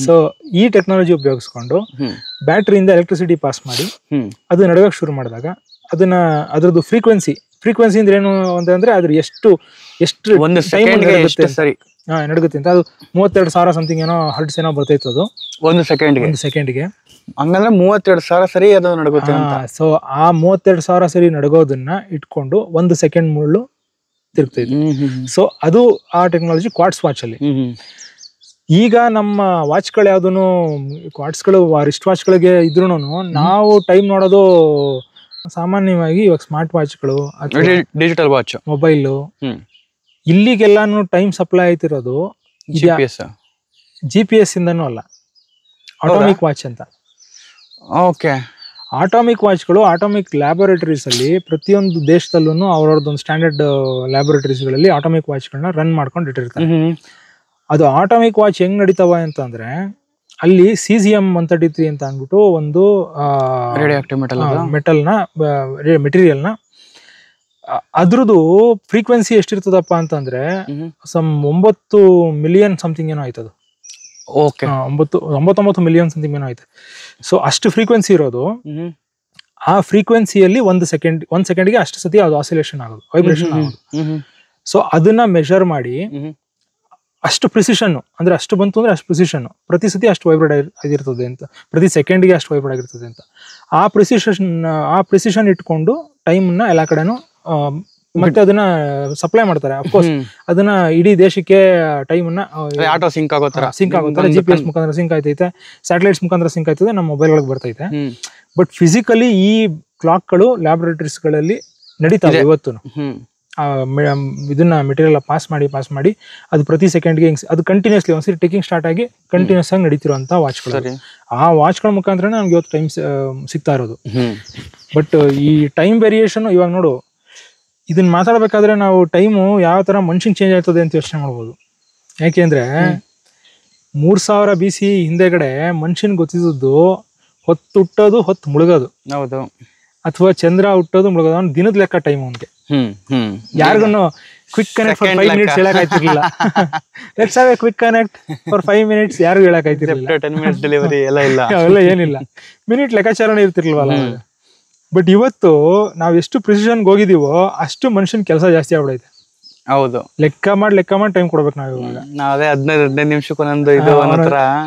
ಸೊ ಈ ಟೆಕ್ನಾಲಜಿ ಉಪಯೋಗಿಸ್ಕೊಂಡು ಬ್ಯಾಟ್ರಿಯಿಂದ ಎಲೆಕ್ಟ್ರಿಸಿಟಿ ಪಾಸ್ ಮಾಡಿ ಅದು ನಡಗಕ್ ಶುರು ಮಾಡಿದಾಗ ಅದ್ರದ್ದು ಫ್ರೀಕ್ವೆನ್ಸಿ ಅಂದ್ರೆ ಏನು ಅಂತಂದ್ರೆ ಅದ್ರ ಎಷ್ಟು ನಡುಗುತ್ತೆ ಅಂತ. ಅದು 32,000 ಸಮಥಿಂಗ್ ಏನೋ ಹರ್ಟ್ಸ್ ಏನೋ ಬರ್ತೈತೆ ಅದು ಒಂದು ಸೆಕೆಂಡ್ಗೆ. ಹಂಗಂದ್ರೆ 32,000 ಸರಿ ಅದು ನಡುಗುತ್ತೆ ಅಂತ. ಸೊ ಆ 32,000 ಸರಿ ನಡಗೋದನ್ನ ಇಟ್ಕೊಂಡು 1 ಸೆಕೆಂಡ್ ಮುಳ್ಳು ತಿರುಗ್ತೈತೆ. ಸೊ ಅದು ಆ ಟೆಕ್ನಾಲಜಿ ಕ್ವಾರ್ಟ್ಸ್ ವಾಚ್ ಅಲ್ಲಿ. ಈಗ ನಮ್ಮ ವಾಚ್ಗಳು ಯಾವ್ದು ಕ್ವಾರ್ಟ್ಸ್ಗಳು ರಿಸ್ಟ್ ವಾಚ್ಗಳಿಗೆ ಇದ್ರೂ ನಾವು ಟೈಮ್ ನೋಡೋದು ಸಾಮಾನ್ಯವಾಗಿ ಇವಾಗ ಸ್ಮಾರ್ಟ್ ವಾಚ್ಗಳು, ಡಿಜಿಟಲ್ ವಾಚ್, ಮೊಬೈಲು, ಇಲ್ಲಿಗೆಲ್ಲಾನು ಟೈಮ್ ಸಪ್ಲೈ ಆಯ್ತಿರೋದು GPS ಇಂದನೂ ಅಲ್ಲ, ಆಟೋಮಿಕ್ ವಾಚ್ ಅಂತ. ಆಟೋಮಿಕ್ ವಾಚ್ಗಳು ಆಟೋಮಿಕ್ ಲ್ಯಾಬೊರೇಟರೀಸ್ ಅಲ್ಲಿ ಪ್ರತಿಯೊಂದು ದೇಶದಲ್ಲೂ ಅವ್ರವ್ರದ್ದೊಂದು ಸ್ಟ್ಯಾಂಡರ್ಡ್ ಲ್ಯಾಬೊರೇಟರೀಸ್ಗಳಲ್ಲಿ ಆಟೋಮಿಕ್ ವಾಚ್ಗಳನ್ನ ರನ್ ಮಾಡ್ಕೊಂಡು ಇಟ್ಟಿರ್ತಾರೆ. ಅದು ಆಟೋಮಿಕ್ ವಾಚ್ ಹೆಂಗ್ ನಡೀತಾವ ಅಂತಂದ್ರೆ, ಅಲ್ಲಿ cesium-133 ಅಂತ ಅಂದ್ಬಿಟ್ಟು ಒಂದು ಮೆಟೀರಿಯಲ್ನ ಅದ್ರದ್ದು ಫ್ರೀಕ್ವೆನ್ಸಿ ಎಷ್ಟಿರ್ತದಪ್ಪ ಅಂತಂದ್ರೆ 9 ಮಿಲಿಯನ್ ಸಮಥಿಂಗ್ ಏನೋ ಆಯ್ತದು. 99 ಮಿಲಿಯನ್ ಸಮಥಿಂಗ್ ಏನೋ ಆಯ್ತು. ಸೊ ಅಷ್ಟು ಫ್ರೀಕ್ವೆನ್ಸಿ ಇರೋದು, ಆ ಫ್ರೀಕ್ವೆನ್ಸಿಯಲ್ಲಿ 1 ಸೆಕೆಂಡ್ಗೆ ಅಷ್ಟು ಸತಿ ಅದು ಆಸಿಲೇಷನ್ ಆಗೋದು, ವೈಬ್ರೇಷನ್ ಆಗೋದು. ಸೊ ಅದನ್ನ ಮೆಷರ್ ಮಾಡಿ ಅಷ್ಟು ಪ್ರಿಸಿಷನ್ ಅಂದ್ರೆ ಅಷ್ಟು ಬಂತು ಅಂದ್ರೆ ಅಷ್ಟು ಪ್ರಿಸಿಷನ್, ಪ್ರತಿ ಸತಿ ಅಷ್ಟು ವೈಬ್ರೇಟ್ ಆಗಿರ್ತದೆ ಅಂತ, ಪ್ರತಿ ಸೆಕೆಂಡ್ಗೆ ಅಷ್ಟು ವೈಬ್ರೇಟ್ ಆಗಿರ್ತದೆ ಅಂತ. ಆ ಪ್ರಿಸಿಷನ್ ಇಟ್ಕೊಂಡು ಟೈಮ್ನ ಎಲ್ಲ ಕಡೆನೂ ಮತ್ತೆ ಅದನ್ನ ಸಪ್ಲೈ ಮಾಡ್ತಾರೆ. ಅಫ್ಕೋರ್ಸ್ ಅದನ್ನ ಇಡೀ ದೇಶಕ್ಕೆ ಟೈಮ್ನ ಸಿಂಕ್ ಆಗೋ ತರ GPS ಮುಖಾಂತರ ಸಿಂಕ್ ಆಯ್ತೈತೆ, ಸ್ಯಾಟಲೈಟ್ಸ್ ಮುಖಾಂತರ ಸಿಂಕ್ ಆಯ್ತದೆ, ನಮ್ಮ ಮೊಬೈಲ್ ಒಳಗೆ ಬರ್ತೈತೆ. ಬಟ್ ಫಿಸಿಕಲಿ ಈ ಕ್ಲಾಕ್ಗಳು ಲ್ಯಾಬೊರೇಟರೀಸ್ ಗಳಲ್ಲಿ ನಡೀತಾವೆ ಇವತ್ತು. ಇದನ್ನ ಮೆಟೀರಿಯಲ್ ಪಾಸ್ ಮಾಡಿ ಅದು ಪ್ರತಿ ಸೆಕೆಂಡ್ಗೆ ಅದು ಕಂಟಿನ್ಯೂಸ್ಲಿ ಒಂದ್ಸರಿ ಟೇಕಿಂಗ್ ಸ್ಟಾರ್ಟ್ ಆಗಿ ಕಂಟಿನ್ಯೂಸ್ ಆಗಿ ನಡೀತಿರುವಂತ ವಾಚ್ಗಳು. ಆ ವಾಚ್ಗಳ ಮುಖಾಂತರ ನಮ್ಗೆ ಇವತ್ತು ಟೈಮ್ ಸಿಗ್ತಾ ಇರೋದು. ಬಟ್ ಈ ಟೈಮ್ ವೇರಿಯೇಷನ್ ಇವಾಗ ನೋಡು, ಇದನ್ನ ಮಾತಾಡ್ಬೇಕಾದ್ರೆ ನಾವು ಟೈಮು ಯಾವ ತರ ಮನುಷ್ಯನ್ ಚೇಂಜ್ ಆಯ್ತದೆ ಅಂತ ಯೋಚನೆ ಮಾಡ್ಬೋದು. ಯಾಕೆಂದ್ರೆ 3000 BC ಹಿಂದೆಗಡೆ ಮನುಷ್ಯನ್ ಗೊತ್ತಿದ್ದು ಹೊತ್ತು ಹುಟ್ಟೋದು ಹೊತ್ತು ಮುಳುಗೋದು, ಅಥವಾ ಚಂದ್ರ ಹುಟ್ಟೋದು ಮುಳುಗೋದು, ಅವ್ನು ದಿನದ ಲೆಕ್ಕ ಟೈಮ್ ಅವನ್ಗೆ. ಯಾರಿಗೂ ಕ್ವಿಕ್ ಕನೆಕ್ಟ್ ಫಾರ್ 5 minutes ಹೇಳಕ್ ಆಯ್ತಿರ್ಲಿಲ್ಲ. Let's have a quick connect for 5 minutes ಯಾರಿಗೂ ಹೇಳಕ್ ಆಯ್ತಿರ್ಲಿಲ್ಲ. 10 minutes ಡೆಲಿವರಿ ಎಲ್ಲ ಏನಿಲ್ಲ, ಮಿನಿಟ್ ಲೆಕ್ಕಾಚಾರನೇ ಇರ್ತಿರ್ಲಿಲ್ವಲ್ಲ. ಬಟ್ ಇವತ್ತು ನಾವ್ ಎಷ್ಟು ಪ್ರಿಸಿಷನ್ಗೆ ಹೋಗಿದೀವೋ ಅಷ್ಟು ಮನುಷ್ಯನ್ ಕೆಲಸ ಜಾಸ್ತಿ ಆಗ್ಬಿಡೈತೆ. ಹೌದು, ಲೆಕ್ಕ ಮಾಡಿ ಟೈಮ್ ಕೊಡ್ಬೇಕು ನಾವ್ ಇವಾಗ. 15 ನಿಮಿಷಕ್ಕೊಂದೊಂದು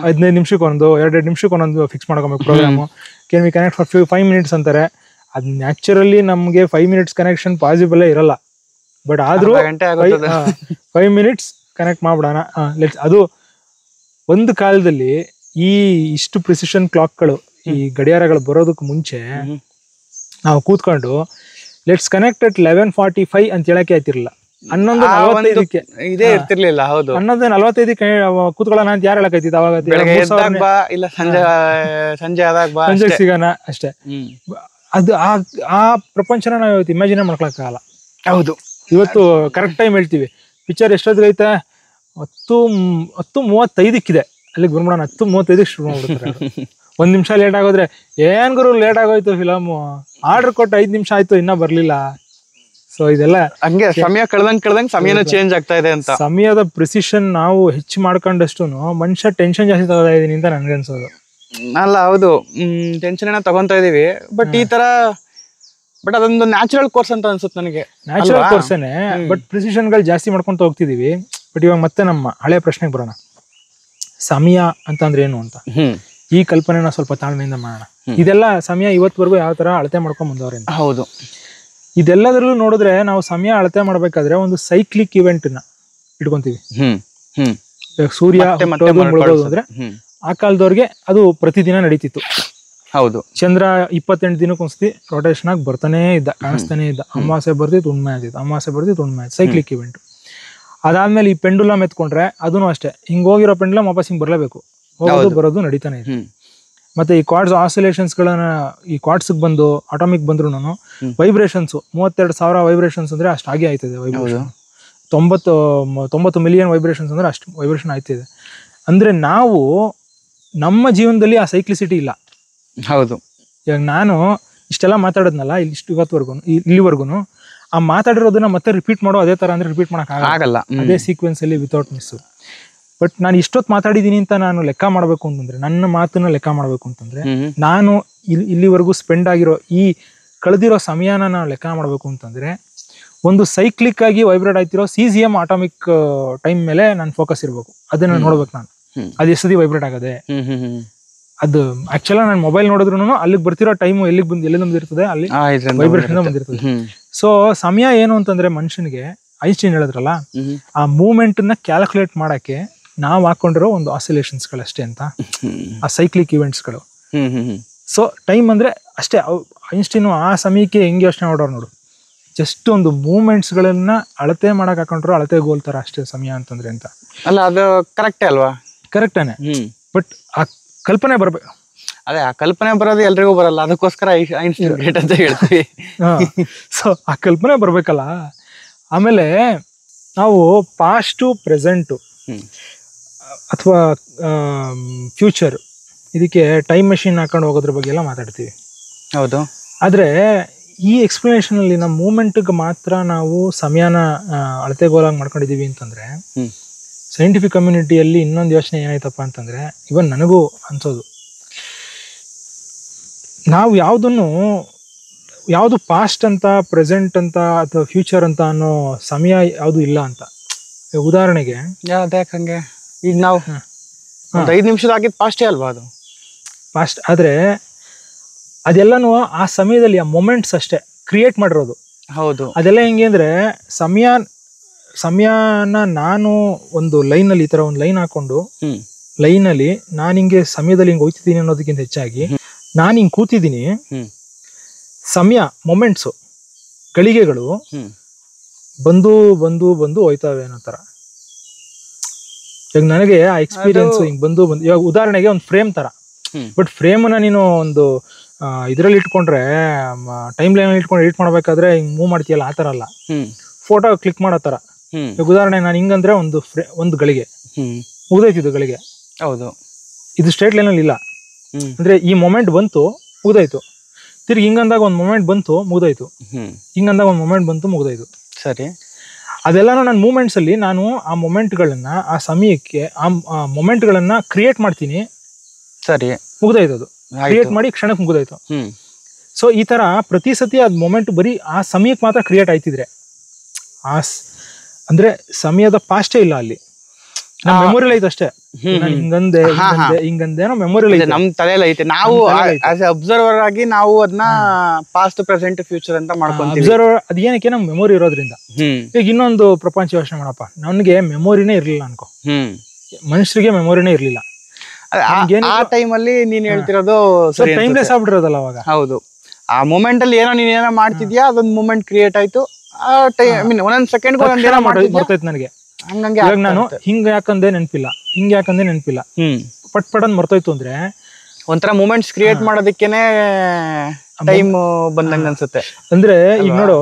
15 ನಿಮಿಷಕ್ಕೊಂದು 2 ನಿಮಿಷಕ್ಕೊಂದೊಂದು ಫಿಕ್ಸ್ ಮಾಡ್ಕೊಬೇಕು programme. Can we connect for 5 minutes ಅಂತಾರೆ. ಅದ್ ನ್ಯಾಚುರಲಿ ನಮ್ಗೆ 5 minutes ಕನೆಕ್ಷನ್ ಪಾಸಿಬಲ್ ಇರಲ್ಲ. ಬಟ್ ಆದ್ರೂ 5 minutes ಕನೆಕ್ಟ್ ಮಾಡ್ಬಿಡೋಣ. ಅದು ಒಂದು ಕಾಲದಲ್ಲಿ ಇಷ್ಟು ಪ್ರಿಸಿಷನ್ ಕ್ಲಾಕ್ಗಳು, ಈ ಗಡಿಯಾರಗಳು ಬರೋದಕ್ಕೆ ಮುಂಚೆ ನಾವು ಕೂತ್ಕೊಂಡು ಲೆಟ್ಸ್ ಕನೆಕ್ಟ್ ಅಟ್ 11:45 ಅಂತ ಹೇಳಕ್ಕೆ ಆಯ್ತಿರ್ಲಿಲ್ಲ. ಹನ್ನೊಂದು ಆ ಒಂದು 45ಕ್ಕೆ ಇದೇ ಇರ್ತಿರ್ಲಿಲ್ಲ. ಹೌದು, 11:45 ಕೂತ್ಕೊಳ್ಳೋಣ ಅಂತ ಯಾರು ಹೇಳಕೈತಿದ್ ಅವಾಗ? ಬೆಳಗ್ಗೆ ಎದ್ದಾಗ ಬಾ, ಇಲ್ಲ ಸಂಜೆ ಆದಾಗ ಬಾ, ಸಂಜೆಗೆ ಸಿಗೋಣ ಅಷ್ಟೇ. ಹ್ಮ್ ಅದು ಆ ಪ್ರಪಂಚನ ನಾವು ಇವತ್ತು ಇಮ್ಯಾಜಿನೇ ಮಾಡ್ಕೊಳಕ್ಕಾಗಲ್ಲ. ಹೌದು. ಇವತ್ತು ಕರೆಕ್ಟ್ ಟೈಮ್ ಹೇಳ್ತೀವಿ, ಪಿಕ್ಚರ್ ಎಷ್ಟೊತ್ತಿಗೆ ಐತೆ, 10:35 ಅಲ್ಲಿಗೆ ಬಂದ್ಬಿಡೋಣ, 10:35 ಶುರು ಮಾಡ್ಬಿಡ್ತಾರೆ. 1 ನಿಮಿಷ ಲೇಟ್ ಆಗೋದ್ರೆ ಏನ್ ಗುರು ಲೇಟ್ ಆಗೋಯ್ತು, ಫಿಲಮ್ ಆರ್ಡರ್ ಕೊಟ್ಟು 5 ನಿಮಿಷ ಆಯ್ತು ಇನ್ನೂ ಬರ್ಲಿಲ್ಲ. ಸೊ ಇದೆಲ್ಲ ಹಂಗೆ ಸಮಯ ಕಳೆದಂಗ್ ಸಮಯನೂ ಚೇಂಜ್ ಆಗ್ತಾ ಇದೆ ಅಂತ. ಸಮಯದ ಪ್ರಿಸಿಷನ್ ನಾವು ಹೆಚ್ಚು ಮಾಡ್ಕೊಂಡಷ್ಟು ಮನುಷ್ಯ ಟೆನ್ಷನ್ ಜಾಸ್ತಿ ತಗೋತಾ ಇದೀನಿ ಅಂತ ನನ್ಗನ್ಸೋದು. ಅಲ್ಲ, ಹೌದು, ಟೆನ್ಷನ್ ತಗೊಂತಾ ಇದೀವಿ. ಬಟ್ ಈ ತರ ಬಟ್ ಅದೊಂದು ನ್ಯಾಚುರಲ್ ಕೋರ್ಸ್ ಅಂತ ಅನ್ಸುತ್ತೆ ನನಗೆ. ನ್ಯಾಚುರಲ್ ಕೋರ್ಸೇನೆ, ಬಟ್ ಪ್ರಿಸಿಷನ್ಗಳು ಜಾಸ್ತಿ ಮಾಡ್ಕೊಂತ ಹೋಗ್ತಿದೀವಿ. ಬಟ್ ಇವಾಗ ಮತ್ತೆ ನಮ್ಮ ಹಳೆ ಪ್ರಶ್ನೆಗೆ ಬರೋಣ, ಸಮಯ ಅಂತಂದ್ರೆ ಏನು ಅಂತ. ಈ ಕಲ್ಪನೆನ ಸ್ವಲ್ಪ ತಾಳ್ಮೆಯಿಂದ ಮಾಡೋಣ. ಇದೆಲ್ಲ ಸಮಯ ಇವತ್ವರೆಗೂ ಯಾವ ತರ ಅಳತೆ ಮಾಡ್ಕೊಂಡ್ ಬಂದವ್ರೆ ಅಂತ. ಹೌದು. ಇದೆಲ್ಲದರಲ್ಲೂ ನೋಡಿದ್ರೆ ನಾವು ಸಮಯ ಅಳತೆ ಮಾಡ್ಬೇಕಾದ್ರೆ ಒಂದು ಸೈಕ್ಲಿಕ್ ಇವೆಂಟ್ ನ ಇಟ್ಕೊಂತೀವಿ. ಸೂರ್ಯ ಮುಳುಗೋದು ಅಂದ್ರೆ ಆ ಕಾಲದವ್ರಿಗೆ ಅದು ಪ್ರತಿದಿನ ನಡೀತಿತ್ತು. ಹೌದು. ಚಂದ್ರ 28 ದಿನಕ್ಕೆ ಒಂದ್ಸತಿ ರೊಟೇಷನ್ ಆಗಿ ಬರ್ತಾನೆ ಇದ್ದ, ಕಾಣಿಸ್ತಾನೆ ಇದ್ದ. ಅಮಾವಾಸ್ಯೆ ಬರ್ತಿತ್ತು, ಉಣ್ಮೆ ಆದಿತ್ತು, ಅಮಾವಾಸ್ಯೆ ಬರ್ತಿತ್ತು, ಉಣ್ಮೆ ಆಯ್ತು. Cyclic event. ಅದಾದ್ಮೇಲೆ ಈ ಪೆಂಡುಲಮ್ ಎತ್ಕೊಂಡ್ರೆ ಅದೂ ಅಷ್ಟೇ, ಹಿಂಗ್ ಹೋಗಿರೋ ಪೆಂಡುಲಮ್ ವಾಪಸ್ ಹಿಂಗ್ ಬರ್ಲೇಬೇಕು, ಹೋಗೋದು ಬರೋದು ನಡೀತಾನೆ ಇದೆ. ಮತ್ತೆ ಈ ಕ್ವಾರ್ಟ್ಸ್ ಆಸಿಲೇಷನ್ಸ್ ಗಳನ್ನ ಈ ಕ್ವಾರ್ಟ್ಸ್ ಬಂದು ಅಟಾಮಿಕ್ ಬಂದ್ರು ವೈಬ್ರೇಷನ್ಸ್ 32,000 ವೈಬ್ರೇಷನ್ಸ್ ಅಂದ್ರೆ ಅಷ್ಟು ಆಗಿ ಆಯ್ತದೆ. ವೈಬ್ರೇಷನ್ 90 ಮಿಲಿಯನ್ ವೈಬ್ರೇಷನ್ಸ್ ಅಂದ್ರೆ ಅಷ್ಟು ವೈಬ್ರೇಷನ್ ಆಯ್ತಿದೆ. ಅಂದ್ರೆ ನಾವು ನಮ್ಮ ಜೀವನದಲ್ಲಿ ಆ ಸೈಕ್ಲಿಸಿಟಿ ಇಲ್ಲ. ಹೌದು. ಇವಾಗ ನಾನು ಇಷ್ಟೆಲ್ಲ ಮಾತಾಡೋದ್ನಲ್ಲ ಇಲ್ಲಿವರೆಗೂ ಆ ಮಾತಾಡಿರೋದನ್ನ ಮತ್ತೆ ರಿಪೀಟ್ ಮಾಡೋ ಅದೇ ತರ ಅಂದ್ರೆ ರಿಪೀಟ್ ಮಾಡಕ್ ಆಗಲ್ಲ, ಅದೇ ಸೀಕ್ವೆನ್ಸ್ ಅಲ್ಲಿ ವಿತೌಟ್ ಮಿಸ್. ಬಟ್ ನಾನು ಇಷ್ಟೊತ್ತು ಮಾತಾಡಿದೀನಿ ಅಂತ ನಾನು ಲೆಕ್ಕ ಮಾಡ್ಬೇಕು ಅಂತಂದ್ರೆ, ನನ್ನ ಮಾತನ್ನ ಲೆಕ್ಕ ಮಾಡ್ಬೇಕು ಅಂತಂದ್ರೆ, ನಾನು ಇಲ್ಲಿವರೆಗೂ ಸ್ಪೆಂಡ್ ಆಗಿರೋ ಈ ಕಳೆದಿರೋ ಸಮಯನ ನಾವು ಲೆಕ್ಕ ಮಾಡ್ಬೇಕು ಅಂತಂದ್ರೆ, ಒಂದು ಸೈಕ್ಲಿಕ್ ಆಗಿ ವೈಬ್ರೇಟ್ ಆಯ್ತಿರೋ CGM ಆಟೋಮಿಕ್ ಟೈಮ್ ಮೇಲೆ ನಾನು ಫೋಕಸ್ ಇರ್ಬೇಕು. ಅದನ್ನ ನೋಡ್ಬೇಕು ನಾನು, ಅದು ಎಷ್ಟದಿ ವೈಬ್ರೇಟ್ ಆಗದೆ. ಅದು ಆಕ್ಚುಲಿ ನಾನು ಮೊಬೈಲ್ ನೋಡಿದ್ರು ಅಲ್ಲಿಗೆ ಬರ್ತಿರೋ ಟೈಮ್ ಎಲ್ಲಿಂದ ಬಂದಿರ್ತದೆ, ಅಲ್ಲಿ ವೈಬ್ರೇಷನ್ ಬಂದಿರ್ತದೆ. ಸೊ ಸಮಯ ಏನು ಅಂತಂದ್ರೆ ಮನುಷ್ಯನಿಗೆ ಐನ್ಸ್ಟೈನ್ ಹೇಳಿದ್ರಲ್ಲ, ಆ ಮೂವ್ಮೆಂಟ್ ನ ಕ್ಯಾಲ್ಕುಲೇಟ್ ಮಾಡಕ್ಕೆ ನಾವು ಹಾಕೊಂಡಿರೋ ಒಂದು ಆಸಿಲೇಷನ್ಸ್ ಗಳಷ್ಟೇ ಅಂತ, ಆ ಸೈಕ್ಲಿಕ್ ಇವೆಂಟ್ಸ್ ಗಳು. ಸೊ ಟೈಮ್ ಅಂದ್ರೆ ಅಷ್ಟೇ. ಐನ್ಸ್ಟೈನ್ ಆ ಸಮಯಕ್ಕೆ ಹೆಂಗೆ ಯೋಚನೆ ಮಾಡೋರು ನೋಡು, ಜಸ್ಟ್ ಒಂದು ಮೂವ್ಮೆಂಟ್ಸ್ ಗಳನ್ನ ಅಳತೆ ಮಾಡಕ್ ಹಾಕೊಂಡ್ರು ಅಳತೆ ಗೋಲ್ತಾರ ಅಷ್ಟೇ ಸಮಯ ಅಂತಂದ್ರೆ ಅಂತ. ಅಲ್ಲ, ಅದು ಕರೆಕ್ಟೇ ಅಲ್ವಾ? ಕರೆಕ್ಟೇನೆ. ಬಟ್ ಆ ಕಲ್ಪನೆ ಬರ್ಬೇಕು. ಅದೇ, ಆ ಕಲ್ಪನೆ ಬರೋದು ಎಲ್ರಿಗೂ ಬರಲ್ಲ, ಅದಕ್ಕೋಸ್ಕರ ಐನ್ಸ್ಟೈನ್ ಗ್ರೇಟ್ ಅಂತ ಹೇಳ್ತೀವಿ. ಸೊ ಆ ಕಲ್ಪನೆ ಬರ್ಬೇಕಲ್ಲ. ಆಮೇಲೆ ನಾವು ಪಾಸ್ಟು, ಪ್ರೆಸೆಂಟು ಅಥವಾ ಫ್ಯೂಚರ್, ಇದಕ್ಕೆ ಟೈಮ್ ಮೆಷಿನ್ ಹಾಕೊಂಡು ಹೋಗೋದ್ರ ಬಗ್ಗೆ ಎಲ್ಲ ಮಾತಾಡ್ತೀವಿ. ಹೌದು. ಆದ್ರೆ ಈ ಎಕ್ಸ್ಪ್ಲನೇಷನ್ ಅಲ್ಲಿ ನಮ್ಮ ಮೂಮೆಂಟ್ಗೆ ಮಾತ್ರ ನಾವು ಸಮಯನ ಅಳತೆಗೋಲಾಗಿ ಮಾಡ್ಕೊಂಡಿದೀವಿ ಅಂತಂದ್ರೆ, ಸೈಂಟಿಫಿಕ್ ಕಮ್ಯುನಿಟಿಯಲ್ಲಿ ಇನ್ನೊಂದು ಯೋಚನೆ ಏನಾಯ್ತಪ್ಪ ಅಂತಂದ್ರೆ, ಇವನ್ ನನಗೂ ಅನ್ಸೋದು, ನಾವು ಯಾವುದು ಪಾಸ್ಟ್ ಅಂತ, ಪ್ರೆಸೆಂಟ್ ಅಂತ ಅಥವಾ ಫ್ಯೂಚರ್ ಅಂತ ಅನ್ನೋ ಸಮಯ ಯಾವುದು ಇಲ್ಲ ಅಂತ. ಉದಾಹರಣೆಗೆ ಯಾಕಂಗೆ ಈಗ ನಾವು 5 ನಿಮಿಷದ ಆಗಿದ್ ಪಾಸ್ಟೇ ಅಲ್ವಾ? ಅದು ಪಾಸ್ಟ್ ಆದ್ರೆ ಅದೆಲ್ಲನೂ ಆ ಸಮಯದಲ್ಲಿ ಆ ಮೊಮೆಂಟ್ಸ್ ಅಷ್ಟೇ ಕ್ರಿಯೇಟ್ ಮಾಡಿರೋದು. ಹೌದು. ಅದೆಲ್ಲ ಹೆಂಗೆ ಅಂದ್ರೆ, ಸಮಯನ ನಾನು ಒಂದು ಲೈನಲ್ಲಿ, ಈ ತರ ಒಂದು ಲೈನ್ ಹಾಕೊಂಡು ಲೈನಲ್ಲಿ ನಾನು ಹಿಂಗೆ ಸಮಯದಲ್ಲಿ ಹಿಂಗೆ ಹೋಗ್ತಿದ್ದೀನಿ ಅನ್ನೋದಕ್ಕಿಂತ ಹೆಚ್ಚಾಗಿ ನಾನು ಹಿಂಗೆ ಕೂತಿದ್ದೀನಿ, ಸಮಯ ಮೊಮೆಂಟ್ಸು ಗಳಿಗೆಗಳು ಬಂದು ಬಂದು ಬಂದು ಹೋಯ್ತಾವೆ ಅನ್ನೋ ತರ. ಇವಾಗ ನನಗೆ ಆ ಎಕ್ಸ್ಪೀರಿಯನ್ಸ್ ಹಿಂಗ್ ಬಂದು ಇವಾಗ ಉದಾಹರಣೆಗೆ ಒಂದು ಫ್ರೇಮ್ ತರ. ಬಟ್ ಫ್ರೇಮ್ನ ನೀನು ಒಂದು ಇದ್ರಲ್ಲಿ ಇಟ್ಕೊಂಡ್ರೆ, ಟೈಮ್ ಲೈನ್ ಇಟ್ಕೊಂಡು ಎಡಿಟ್ ಮಾಡ್ಬೇಕಾದ್ರೆ ಹಿಂಗ್ ಮೂವ್ ಮಾಡ್ತೀಯಲ್ಲ, ಆ ತರ ಅಲ್ಲ. ಫೋಟೋ ಕ್ಲಿಕ್ ಮಾಡೋ ತರ. ಈಗ ಉದಾಹರಣೆ ನಾನು ಹಿಂಗಂದ್ರೆ ಒಂದು ಗಳಿಗೆ ಮುಗ್ದೈತಿದ್ದು ಗಳಿಗೆ. ಹೌದು. ಇದು ಸ್ಟ್ರೇಟ್ ಲೈನ್ ಅಲ್ಲಿ ಇಲ್ಲ. ಅಂದ್ರೆ ಈ ಮೊಮೆಂಟ್ ಬಂತು, ಮುಗ್ದಾಯ್ತು. ತಿರ್ಗಿ ಹಿಂಗಂದಾಗ ಒಂದು ಮೊಮೆಂಟ್ ಬಂತು, ಮುಗ್ದಾಯ್ತು. ಹಿಂಗಂದಾಗ ಒಂದು ಮೊಮೆಂಟ್ ಬಂತು, ಮುಗ್ದಾಯ್ತು. ಸರಿ. ಅದೆಲ್ಲಾನು ನನ್ನ ಮೂಮೆಂಟ್ಸ್ ಅಲ್ಲಿ ನಾನು ಆ ಮೊಮೆಂಟ್ಗಳನ್ನ, ಆ ಸಮಯಕ್ಕೆ ಆ ಮೊಮೆಂಟ್ಗಳನ್ನ ಕ್ರಿಯೇಟ್ ಮಾಡ್ತೀನಿ. ಸರಿ. ಮುಗ್ದಾಯ್ತು. ಅದು ಕ್ರಿಯೇಟ್ ಮಾಡಿ ಕ್ಷಣಕ್ಕೆ ಮುಗ್ದಾಯ್ತು. ಸೊ ಈ ತರ ಪ್ರತಿ ಸತಿ ಅದ್ ಮೊಮೆಂಟ್ ಬರೀ ಆ ಸಮಯಕ್ಕೆ ಮಾತ್ರ ಕ್ರಿಯೇಟ್ ಆಯ್ತಿದ್ರೆ, ಅಂದ್ರೆ ಸಮಯದ ಪಾಸ್ಟೇ ಇಲ್ಲ ಅಲ್ಲಿ. ನಮ್ಮ ಮೆಮೊರಿಲ್ ಐತೆ ಅಷ್ಟೇ. ಹಿಂಗಂದೆ ಹಿಂಗಂದೇನೋ ಮೆಮೊರಿಲ್ ಐತೆ, ನಮ್ ತಲೆಯಲ್ಲಿ ಐತೆ. ನಾವು ಆಸ್ ಅಬ್ಸರ್ವರ್ ಆಗಿ ನಾವು ಅದನ್ನ ಪಾಸ್ಟ್, ಪ್ರೆಸೆಂಟ್, ಫ್ಯೂಚರ್ ಅಂತ ಮಾಡ್ಕೊಂತೀವಿ. ಅಬ್ಸರ್ವರ್ ಅದೇನಕ್ಕೆ ನಮ್ ಮೆಮೊರಿ ಇರೋದ್ರಿಂದ. ಈಗ ಇನ್ನೊಂದು ಪ್ರಪಂಚ ಯೋಚನೆ ಮಾಡಪ್ಪ, ನನ್ಗೆ ಮೆಮೊರಿನೇ ಇರ್ಲಿಲ್ಲ ಅನ್ಕೋ. ಮನುಷ್ಯರಿಗೆ ಮೆಮೊರಿನೇ ಇರ್ಲಿಲ್ಲ. ಆ ಟೈಮ್ ಅಲ್ಲಿ ನೀನ್ ಹೇಳ್ತಿರೋದು ಟೈಮ್ಲೆಸ್ ಆಗ್ಬಿಟ್ಟಿರೋದಲ್ಲ ಅವಾಗ. ಹೌದು. ಆ ಮೂಮೆಂಟ್ ಅಲ್ಲಿ ಏನೋ ನೀನ್ ಏನೋ ಮಾಡ್ತಿದ್ಯಾ, ಅದೊಂದು ಮೂಮೆಂಟ್ ಕ್ರಿಯೇಟ್ ಆಯ್ತು, ಆ ಟೈಮ್ ಐ ಮೀನ್ ಒಂದೊಂದ್ ಸೆಕೆಂಡ್ ಮರ್ತೈತೆ ನನಗೆ. ಹಂಗಂಗೆ ಇವಾಗ ನಾನು ಹಿಂಗ್ ಯಾಕಂದೆ ನೆನಪಿಲ್ಲ, ಹಿಂಗ್ ಯಾಕಂದೆ ನೆನಪಿಲ್ಲ, ಪಟ್ ಪಟ್ ಮರ್ತೋಯ್ತು ಅಂದ್ರೆ ಒಂಥರ ಮೂಮೆಂಟ್ಸ್ ಕ್ರಿಯೇಟ್ ಮಾಡೋದಕ್ಕೇನೆ ಟೈಮ್ ಬಂದಂಗ ಅನ್ಸುತ್ತೆ. ಅಂದ್ರೆ ಈಗ ನೋಡು,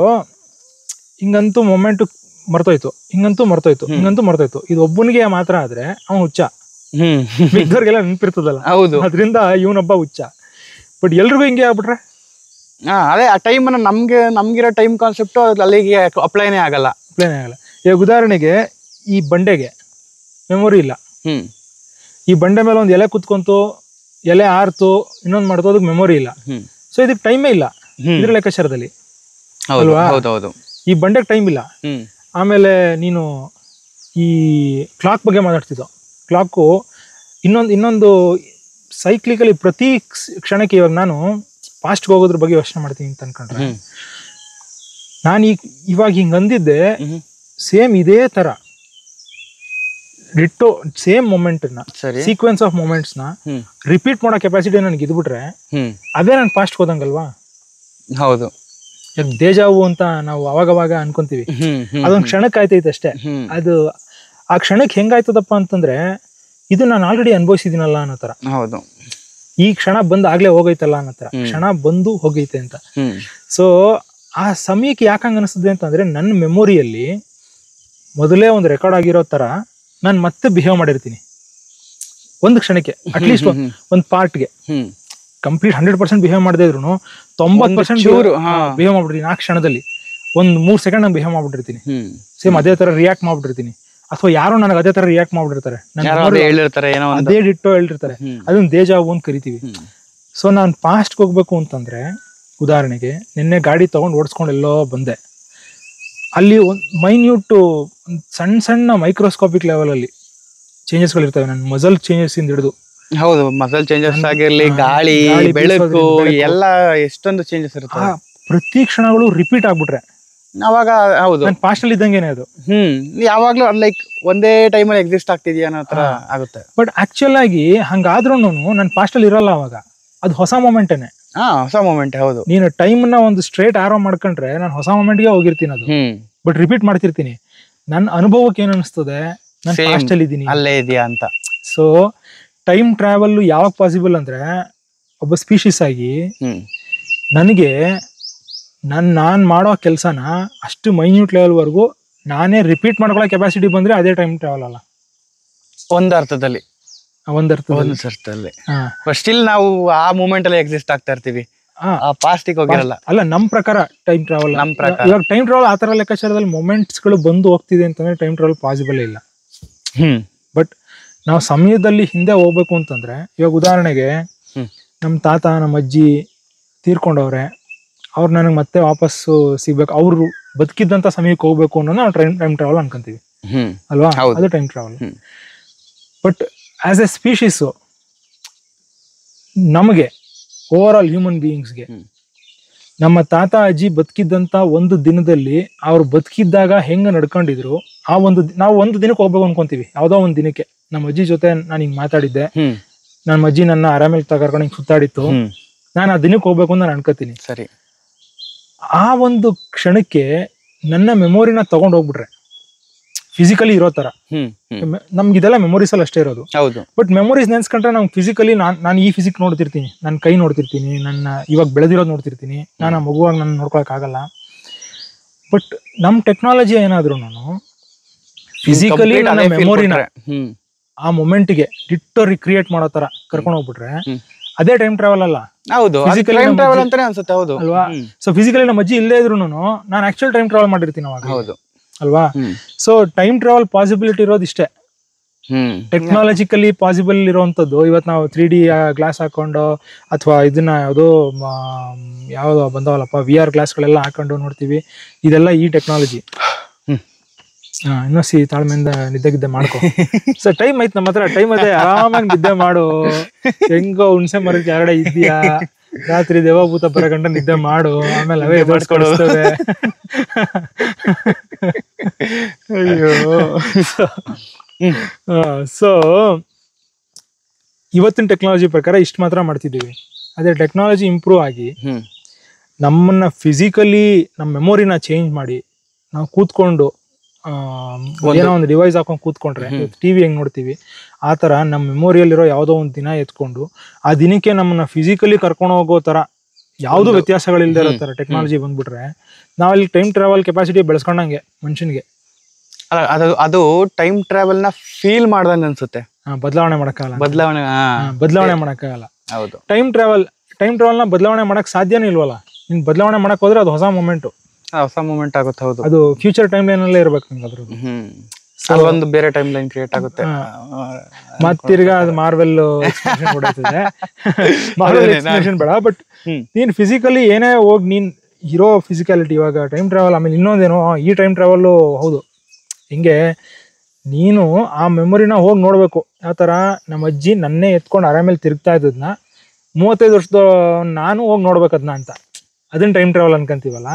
ಹಿಂಗಂತೂ ಮೊಮೆಂಟ್ ಮರ್ತೋಯ್ತು, ಹಿಂಗಂತೂ ಮರ್ತೋಯ್ತು, ಹಿಂಗಂತೂ ಮರ್ತೋಯ್ತು. ಇದು ಒಬ್ಬನಿಗೆ ಮಾತ್ರ ಆದ್ರೆ ಅವ್ನು ಹುಚ್ಚ, ಮಿಕ್ಕವ್ರಿಗೆಲ್ಲ ನೆನಪಿರ್ತದಲ್ಲ. ಹೌದು, ಅದರಿಂದ ಇವನೊಬ್ಬ ಹುಚ್ಚ. ಬಟ್ ಎಲ್ರಿಗೂ ಹಿಂಗೆ ಆಗ್ಬಿಟ್ರೆ ಅದೇ ಆ ಟೈಮ್ ನಮ್ಗಿರೋ ಟೈಮ್ ಕಾನ್ಸೆಪ್ಟ್ ಅಲ್ಲಿಗೆ ಅಪ್ಲೈನೇ ಆಗಲ್ಲ. ಈಗ ಉದಾಹರಣೆಗೆ ಈ ಬಂಡೆಗೆ ಮೆಮೊರಿ ಇಲ್ಲ. ಈ ಬಂಡೆ ಮೇಲೆ ಒಂದು ಎಲೆ ಕುತ್ಕೊಂತು, ಎಲೆ ಆರ್ತು, ಇನ್ನೊಂದು ಮಾಡ್ತು, ಅದಕ್ಕೆ ಮೆಮೊರಿ ಇಲ್ಲ. ಸೊ ಇದಕ್ಕೆ ಟೈಮೇ ಇಲ್ಲ ಇದ್ರ ಲೆಕ್ಕಾಚಾರದಲ್ಲಿ ಅಲ್ವಾ? ಈ ಬಂಡೆಗೆ ಟೈಮ್ ಇಲ್ಲ. ಆಮೇಲೆ ನೀನು ಈ ಕ್ಲಾಕ್ ಬಗ್ಗೆ ಮಾತಾಡ್ತಿದ್ದೋ, ಕ್ಲಾಕು ಇನ್ನೊಂದು ಸೈಕ್ಲಿಕಲಿ ಪ್ರತಿ ಕ್ಷಣಕ್ಕೆ ಇವಾಗ ನಾನು ಫಾಸ್ಟ್ಗೆ ಹೋಗೋದ್ರ ಬಗ್ಗೆ ಯೋಚನೆ ಮಾಡ್ತೀನಿ ಅಂತ ಅನ್ಕೊಂಡ್ರೆ, ನಾನು ಇವಾಗ ಹಿಂಗೆ ಅಂದಿದ್ದೆ ಸೇಮ್ ಇದೇ ತರ ಡಿಟ್ಟೋ ಸೇಮ್ ಮೊಮೆಂಟ್ನ, ಸೀಕ್ವೆನ್ಸ್ ಆಫ್ ಮೊಮೆಂಟ್ಸ್ನ ರಿಪೀಟ್ ಮಾಡೋ ಕೆಪಾಸಿಟಿ ನನಗೆ ಇದ್ಬಿಟ್ರೆ ಅದೇ ನಾನು ಫಾಸ್ಟ್ ಹೋದಂಗಲ್ವಾ? ಹೌದು. ದೇಜಾವು ಅಂತ ನಾವು ಅವಾಗವಾಗ ಅನ್ಕೊಂತೀವಿ, ಅದೊಂದು ಕ್ಷಣಕ್ಕೆ ಆಯ್ತೈತೆ ಅಷ್ಟೇ. ಅದು ಆ ಕ್ಷಣಕ್ಕೆ ಹೆಂಗಾಯ್ತದಪ್ಪ ಅಂತಂದ್ರೆ, ಇದು ನಾನು ಆಲ್ರೆಡಿ ಅನುಭವಿಸಿದಿನಲ್ಲ ಅನ್ನೋ ತರ. ಹೌದು, ಈ ಕ್ಷಣ ಬಂದು ಆಗ್ಲೇ ಹೋಗೈತಲ್ಲ ಅನ್ನೋ ತರ, ಕ್ಷಣ ಬಂದು ಹೋಗೈತೆ ಅಂತ. ಸೊ ಆ ಸಮಯಕ್ಕೆ ಯಾಕಂಗ ಅನಿಸ್ತದೆ ಅಂತಂದ್ರೆ, ನನ್ನ ಮೆಮೊರಿಯಲ್ಲಿ ಮೊದಲೇ ಒಂದು ರೆಕಾರ್ಡ್ ಆಗಿರೋ ತರ ನಾನು ಮತ್ತೆ ಬಿಹೇವ್ ಮಾಡಿರ್ತೀನಿ ಒಂದು ಕ್ಷಣಕ್ಕೆ. ಅಟ್ಲೀಸ್ಟ್ ಒಂದು ಪಾರ್ಟ್ಗೆ ಕಂಪ್ಲೀಟ್ 100% ಬಿಹೇವ್ ಮಾಡದೇ ಇದ್ರು 90% ಬಿಹೇವ್ ಮಾಡ್ಬಿಡ್ತೀನಿ ಆ ಕ್ಷಣದಲ್ಲಿ. ಒಂದು 3 ಸೆಕೆಂಡ್ ನಾನು ಬಿಹೇವ್ ಮಾಡ್ಬಿಟ್ಟಿರ್ತೀನಿ, ಸೇಮ್ ಅದೇ ತರ ರಿಯಾಕ್ಟ್ ಮಾಡ್ಬಿಟ್ಟಿರ್ತೀನಿ. ಅಥವಾ ಯಾರೋ ನನಗೆ ಅದೇ ತರ ರಿಯಾಕ್ಟ್ ಮಾಡ್ಬಿಟ್ಟಿರ್ತಾರೆ, ಅದೇ ಡಿಟ್ಟೋ ಹೇಳಿರ್ತಾರೆ. ಅದನ್ನ ದೇಜಾವು ಅಂತ ಕರಿತೀವಿ. ಸೊ ನಾನು ಫಾಸ್ಟ್ಗೆ ಹೋಗ್ಬೇಕು ಅಂತಂದ್ರೆ, ಉದಾಹರಣೆಗೆ ನಿನ್ನೆ ಗಾಡಿ ತಗೊಂಡು ಓಡಿಸ್ಕೊಂಡು ಎಲ್ಲೋ ಬಂದೆ, ಅಲ್ಲಿ ಒಂದು ಮೈನ್ಯೂಟ್ ಸಣ್ಣ ಮೈಕ್ರೋಸ್ಕೋಪಿಕ್ ಲೆವೆಲ್ ಅಲ್ಲಿ ಚೇಂಜಸ್ಗಳಿರ್ತವೆ. ನನ್ನ ಮಸಲ್ ಚೇಂಜಸ್ ಇಂದ ಹಿಡಿದು, ಹೌದು, ಮಸಲ್ ಚೇಂಜಸ್ ಆಗಿರ್ಲಿ, ಗಾಳಿ, ಬೆಳಕು, ಎಲ್ಲ ಎಷ್ಟೊಂದು ಚೇಂಜಸ್ ಇರುತ್ತೆ. ಪ್ರತಿ ಕ್ಷಣಗಳು ರಿಪೀಟ್ ಆಗ್ಬಿಟ್ರೆ ಅವಾಗ ಹೌದು ನಾನು ಪಾಸ್ಟ್ ಅಲ್ಲಿ ಇದ್ದಂಗೆನೆ ಅದು. ಯಾವಾಗ್ಲೂ ಲೈಕ್ ಒಂದೇ ಟೈಮಲ್ಲಿ ಎಕ್ಸಿಸ್ಟ್ ಆಗ್ತಿದ್ಯಾ ಅನ್ನೋ ತರ ಆಗುತ್ತೆ. ಬಟ್ ಆಕ್ಚುಲ್ ಆಗಿ ಹಂಗಾದ್ರೂ ನಾನು ಪಾಸ್ಟ್ ಅಲ್ಲಿ ಇರಲ್ಲ ಅವಾಗ. ಅದು ಹೊಸ ಮೊಮೆಂಟೇನೆ, ಹೊಸ ಮೊಮೆಂಟ್. ಹೌದು, ನೀನು ಟೈಮ್ ನ ಒಂದು ಸ್ಟ್ರೇಟ್ ಆರೋ ಮಾಡ್ಕೊಂಡ್ರೆ ನಾನು ಹೊಸ ಮೊಮೆಂಟ್ಗೆ ಹೋಗಿರ್ತೀನಿ. ಅದು ಬಟ್ ರಿಪೀಟ್ ಮಾಡ್ತಿರ್ತೀನಿ. ನನ್ನ ಅನುಭವಕ್ಕೆ ಏನ್ ಅನಿಸ್ತದೆ, ನಾನು ಪಾಸ್ಟ್ ಅಲ್ಲಿ ಇದ್ದೀನಿ, ಅಲ್ಲೇ ಇದೆಯಾ ಅಂತ. ಸೊ ಟೈಮ್ ಟ್ರಾವೆಲ್ ಯಾವಾಗ ಪಾಸಿಬಲ್ ಅಂದ್ರೆ, ಒಬ್ಬ ಸ್ಪೀಶೀಸ್ ಆಗಿ ನನಗೆ ನಾನ್ ಮಾಡೋ ಕೆಲಸನ ಅಷ್ಟು ಮೈನ್ಯೂಟ್ ಲೆವೆಲ್ ವರ್ಗು ನಾನೇ ರಿಪೀಟ್ ಮಾಡ್ಕೊಳ್ಳೋ ಕೆಪಾಸಿಟಿ ಬಂದ್ರೆ ಅದೇ ಟೈಮ್ ಟ್ರಾವೆಲ್ ಅಲ್ಲ. ಒಂದರ್ಥದಲ್ಲಿ ಸ್ಟಿಲ್ ನಾವು ಆ ಮೂಮೆಂಟ್ ಅಲ್ಲಿ ಎಕ್ಸಿಸ್ಟ್ ಆಗ್ತಾ ಇರ್ತೀವಿ, ಪಾಸ್ಟಿಗೆ ಹೋಗಿರಲ್ಲ. ಅಲ್ಲ, ನಮ್ ಪ್ರಕಾರ ಟೈಮ್ ಟ್ರಾವೆಲ್, ಇವಾಗ ಟೈಮ್ ಟ್ರಾವೆಲ್ ಆ ತರ ಲೆಕ್ಕಾಚಾರದಲ್ಲಿ ಮೊಮೆಂಟ್ಸ್ ಗಳು ಬಂದು ಹೋಗ್ತಿದೆ ಅಂತಂದ್ರೆ ಟೈಮ್ ಟ್ರಾವೆಲ್ ಪಾಸಿಬಲ್ ಇಲ್ಲ. ಬಟ್ ನಾವು ಸಮಯದಲ್ಲಿ ಹಿಂದೆ ಹೋಗ್ಬೇಕು ಅಂತಂದ್ರೆ, ಇವಾಗ ಉದಾಹರಣೆಗೆ ನಮ್ ತಾತ ನಮ್ಮ ಅಜ್ಜಿ ತೀರ್ಕೊಂಡವ್ರೆ, ಅವ್ರು ನನಗೆ ಮತ್ತೆ ವಾಪಸ್ಸು ಸಿಗ್ಬೇಕು, ಅವ್ರು ಬದುಕಿದ್ದಂತ ಸಮಯಕ್ಕೆ ಹೋಗ್ಬೇಕು ಅನ್ನೋ ನಾವು ಟೈಮ್ ಟ್ರಾವೆಲ್ ಅನ್ಕೊಂತೀವಿ ಅಲ್ವಾ? ಅದು time travel. But as A species ನಮಗೆ, ಓವರ್ ಆಲ್ ಹ್ಯೂಮನ್ ಬೀಯಿಂಗ್ಸ್ಗೆ, ನಮ್ಮ ತಾತ ಅಜ್ಜಿ ಬದುಕಿದ್ದಂತ ಒಂದು ದಿನದಲ್ಲಿ ಅವ್ರು ಬದುಕಿದ್ದಾಗ ಹೆಂಗ ನಡ್ಕೊಂಡಿದ್ರು, ನಾವು ಒಂದು ದಿನಕ್ಕೆ ಹೋಗ್ಬೇಕು ಅನ್ಕೊಂತೀವಿ. ಯಾವ್ದೋ ಒಂದ್ ದಿನಕ್ಕೆ ನಮ್ಮ ಅಜ್ಜಿ ಜೊತೆ ನಾನು ಹಿಂಗ್ ಮಾತಾಡಿದ್ದೆ, ನಮ್ಮ ಅಜ್ಜಿ ನನ್ನ ಆರಾಮೇಲೆ ಕರ್ಕೊಂಡು ಹಿಂಗ್ ಸುತ್ತಾಡಿತ್ತು, ನಾನು ಆ ದಿನಕ್ಕೆ ಹೋಗ್ಬೇಕು ಅಂತ ನಾನು ಅನ್ಕೋತೀನಿ. ಸರಿ, ಆ ಒಂದು ಕ್ಷಣಕ್ಕೆ ನನ್ನ ಮೆಮೊರಿನ ತಗೊಂಡ್ ಹೋಗ್ಬಿಟ್ರೆ, ಫಿಸಿಕಲಿ ಇರೋ ತರ ನಮ್ಗಿದೆಲ್ಲ ಮೆಮೊರೀಸ್ ಅಲ್ಲಿ ಅಷ್ಟೇ ಇರೋದು. ಬಟ್ ಮೆಮೊರೀಸ್ ನೆನ್ಸ್ಕೊಂಡ್ರೆ ನಾವು ಫಿಸಿಕಲಿ ನಾನು ಈ ಫಿಸಿಕ್ ನೋಡ್ತಿರ್ತೀನಿ, ನನ್ನ ಕೈ ನೋಡ್ತಿರ್ತೀನಿ, ನನ್ನ ಇವಾಗ ಬೆಳೆದಿರೋದು ನೋಡ್ತಿರ್ತೀನಿ, ನಾನು ಆ ಮಗುವಾಗ ನಾನು ನೋಡ್ಕೊಳಕ್ ಆಗಲ್ಲ. ಬಟ್ ನಮ್ ಟೆಕ್ನಾಲಜಿ ಏನಾದ್ರು ನಾನು ಫಿಸಿಕಲಿ ನನ್ನ ಮೆಮೊರಿನ ಆ ಮೊಮೆಂಟ್ಗೆ ಡಿಟ್ಟೋ ರಿಕ್ರಿಯೇಟ್ ಮಾಡೋ ತರ ಕರ್ಕೊಂಡು ಹೋಗ್ಬಿಟ್ರೆ ಅದೇ ಟೈಮ್ ಟ್ರಾವೆಲ್ ಅಲ್ಲ. ಟೈಮ್ ಟ್ರಾವೆಲ್ ಅಂತಾನೆ ಅನ್ಸುತ್ತೆ. ಹೌದು ಅಲ್ವಾ? ಸೊ ಫಿಸಿಕಲಿ ನಮ್ಮ ಅಜ್ಜಿ ಇಲ್ಲೇ ಇದ್ರು ನಾನು ಆಕ್ಚುಲ್ ಟೈಮ್ ಟ್ರಾವೆಲ್ ಮಾಡಿರ್ತೀನಿ ಅವಾಗ. ಹೌದು ಅಲ್ವಾ? ಸೊ ಟೈಮ್ ಟ್ರಾವೆಲ್ ಪಾಸಿಬಿಲಿಟಿ ಇರೋದು ಇಷ್ಟೇ, ಟೆಕ್ನಾಲಜಿಕಲಿ ಪಾಸಿಬಲ್ ಇರುವಂತದ್ದು. ಇವತ್ತು ನಾವು 3D ಗ್ಲಾಸ್ ಹಾಕೊಂಡು ಅಥವಾ ಇದನ್ನ ಯಾವ್ದೋ ಬಂದವಲ್ಲಪ್ಪ VR ಗ್ಲಾಸ್ಗಳೆಲ್ಲ ಹಾಕೊಂಡು ನೋಡ್ತೀವಿ, ಇದೆಲ್ಲ ಈ ಟೆಕ್ನಾಲಜಿ. ಇನ್ನೊಸಿ ತಾಳ್ಮೆಯಿಂದ ನಿದ್ದೆ ಮಾಡ್ಕೊ. ಸೊ ಟೈಮ್ ಐತ್ ನಮ್ಮ ಹತ್ರ, ಟೈಮ್ ಅದೇ, ಆರಾಮಾಗಿ ನಿದ್ದೆ ಮಾಡು. ಹೆಂಗೋ ಹುಣ್ಸೆ ಮರಕ್ಕೆ ಕೆಳಗಡೆ ಇದ್ದೀಯಾ, ರಾತ್ರಿ ದೇವಭೂತ ಬರಗಂಟ ನಿದ್ದೆ ಮಾಡು, ಆಮೇಲೆ ಅವೇ ಎದುರಿಸ್ಕೊಡಿಸ್ತವೆ. ಅಯ್ಯೋ. ಸೊ ಇವತ್ತಿನ ಟೆಕ್ನಾಲಜಿ ಪ್ರಕಾರ ಇಷ್ಟು ಮಾತ್ರ ಮಾಡ್ತಿದ್ದೀವಿ. ಅದೇ ಟೆಕ್ನಾಲಜಿ ಇಂಪ್ರೂವ್ ಆಗಿ ನಮ್ಮನ್ನ ಫಿಸಿಕಲಿ ನಮ್ಮ ಮೆಮೊರಿನ ಚೇಂಜ್ ಮಾಡಿ ನಾವು ಕೂತ್ಕೊಂಡು ಏನೋ ಒಂದು ಡಿವೈಸ್ ಹಾಕೊಂಡು ಕೂತ್ಕೊಂಡ್ರೆ ಟಿವಿ ಹೆಂಗ್ ನೋಡ್ತೀವಿ ಆ ತರ ನಮ್ಮ ಮೆಮೊರಿಯಲ್ಲಿರೋ ಯಾವುದೋ ಒಂದು ದಿನ ಎತ್ಕೊಂಡು ಆ ದಿನಕ್ಕೆ ನಮ್ಮನ್ನ ಫಿಸಿಕಲಿ ಕರ್ಕೊಂಡು ಹೋಗೋ ತರ ಯಾವ್ದು ವ್ಯತ್ಯಾಸಗಳಿಲ್ಲದೆ ಇರೋ ತರ ಟೆಕ್ನಾಲಜಿ ಬಂದ್ಬಿಟ್ರೆ ನಾವಲ್ಲಿ ಟೈಮ್ ಟ್ರಾವೆಲ್ ಕೆಪಾಸಿಟಿ ಬೆಳೆಸ್ಕೊಂಡಂಗೆ ಮನುಷ್ಯನಿಗೆ. ಅದು ಟೈಮ್ ಟ್ರಾವೆಲ್ ನ ಫೀಲ್ ಮಾಡ್ದಂಗ ಅನ್ಸುತ್ತೆ. ಬದಲಾವಣೆ ಮಾಡಕ್ಕಾಗಲ್ಲ, ಬದಲಾವಣೆ ಮಾಡಕ್ಕಾಗಲ್ಲ. ಹೌದು, ಟೈಮ್ ಟ್ರಾವೆಲ್ ನ ಬದಲಾವಣೆ ಮಾಡಕ್ ಸಾಧ್ಯನೇ ಇಲ್ವಲ್ಲ. ನೀನ್ ಬದಲಾವಣೆ ಮಾಡಕ್ ಹೋದ್ರೆ ಅದು ಹೊಸ ಮೂಮೆಂಟ್ ಆಗುತ್ತೆ. ಹೌದು, ಅದು ಫ್ಯೂಚರ್ ಟೈಮ್ ಲೈನ್ ಅಲ್ಲೇ ಇರ್ಬೇಕು ನಿಮ್ಗೆ ಅದ್ರದ್ದು. ಒಂದು ಬೇರೆ ಟೈಮ್ ಲೈನ್ ಕ್ರಿಯೇಟ್ ಆಗುತ್ತೆ. ಮತ್ತಿರ್ಗ ಅದು ಮಾರ್ವೆಲ್ ಎಕ್ಸ್ಪ್ಲನೇಷನ್ ಬೇಡ. ಬಟ್ ನೀನ್ ಫಿಸಿಕಲಿ ಏನೇ ಹೋಗಿ ನೀನ್ ಇರೋ ಫಿಸಿಕಾಲಿಟಿ ಇವಾಗ ಟೈಮ್ ಟ್ರಾವೆಲ್, ಆಮೇಲೆ ಇನ್ನೊಂದೇನೋ ಈ ಟೈಮ್ ಟ್ರಾವೆಲ್ ಹೌದು ಹಿಂಗೆ ನೀನು ಆ ಮೆಮೊರಿನ ಹೋಗಿ ನೋಡ್ಬೇಕು. ಯಾವ ತರ ನಮ್ಮ ಅಜ್ಜಿ ನನ್ನೇ ಎತ್ಕೊಂಡು ಆರಾಮೇಲೆ ತಿರುಗ್ತಾ ಇದ್ದದ್ನ 35 ವರ್ಷದ ನಾನು ಹೋಗಿ ನೋಡ್ಬೇಕದ್ನ ಅಂತ, ಅದನ್ನ ಟೈಮ್ ಟ್ರಾವೆಲ್ ಅನ್ಕಂತೀವಲ್ಲ.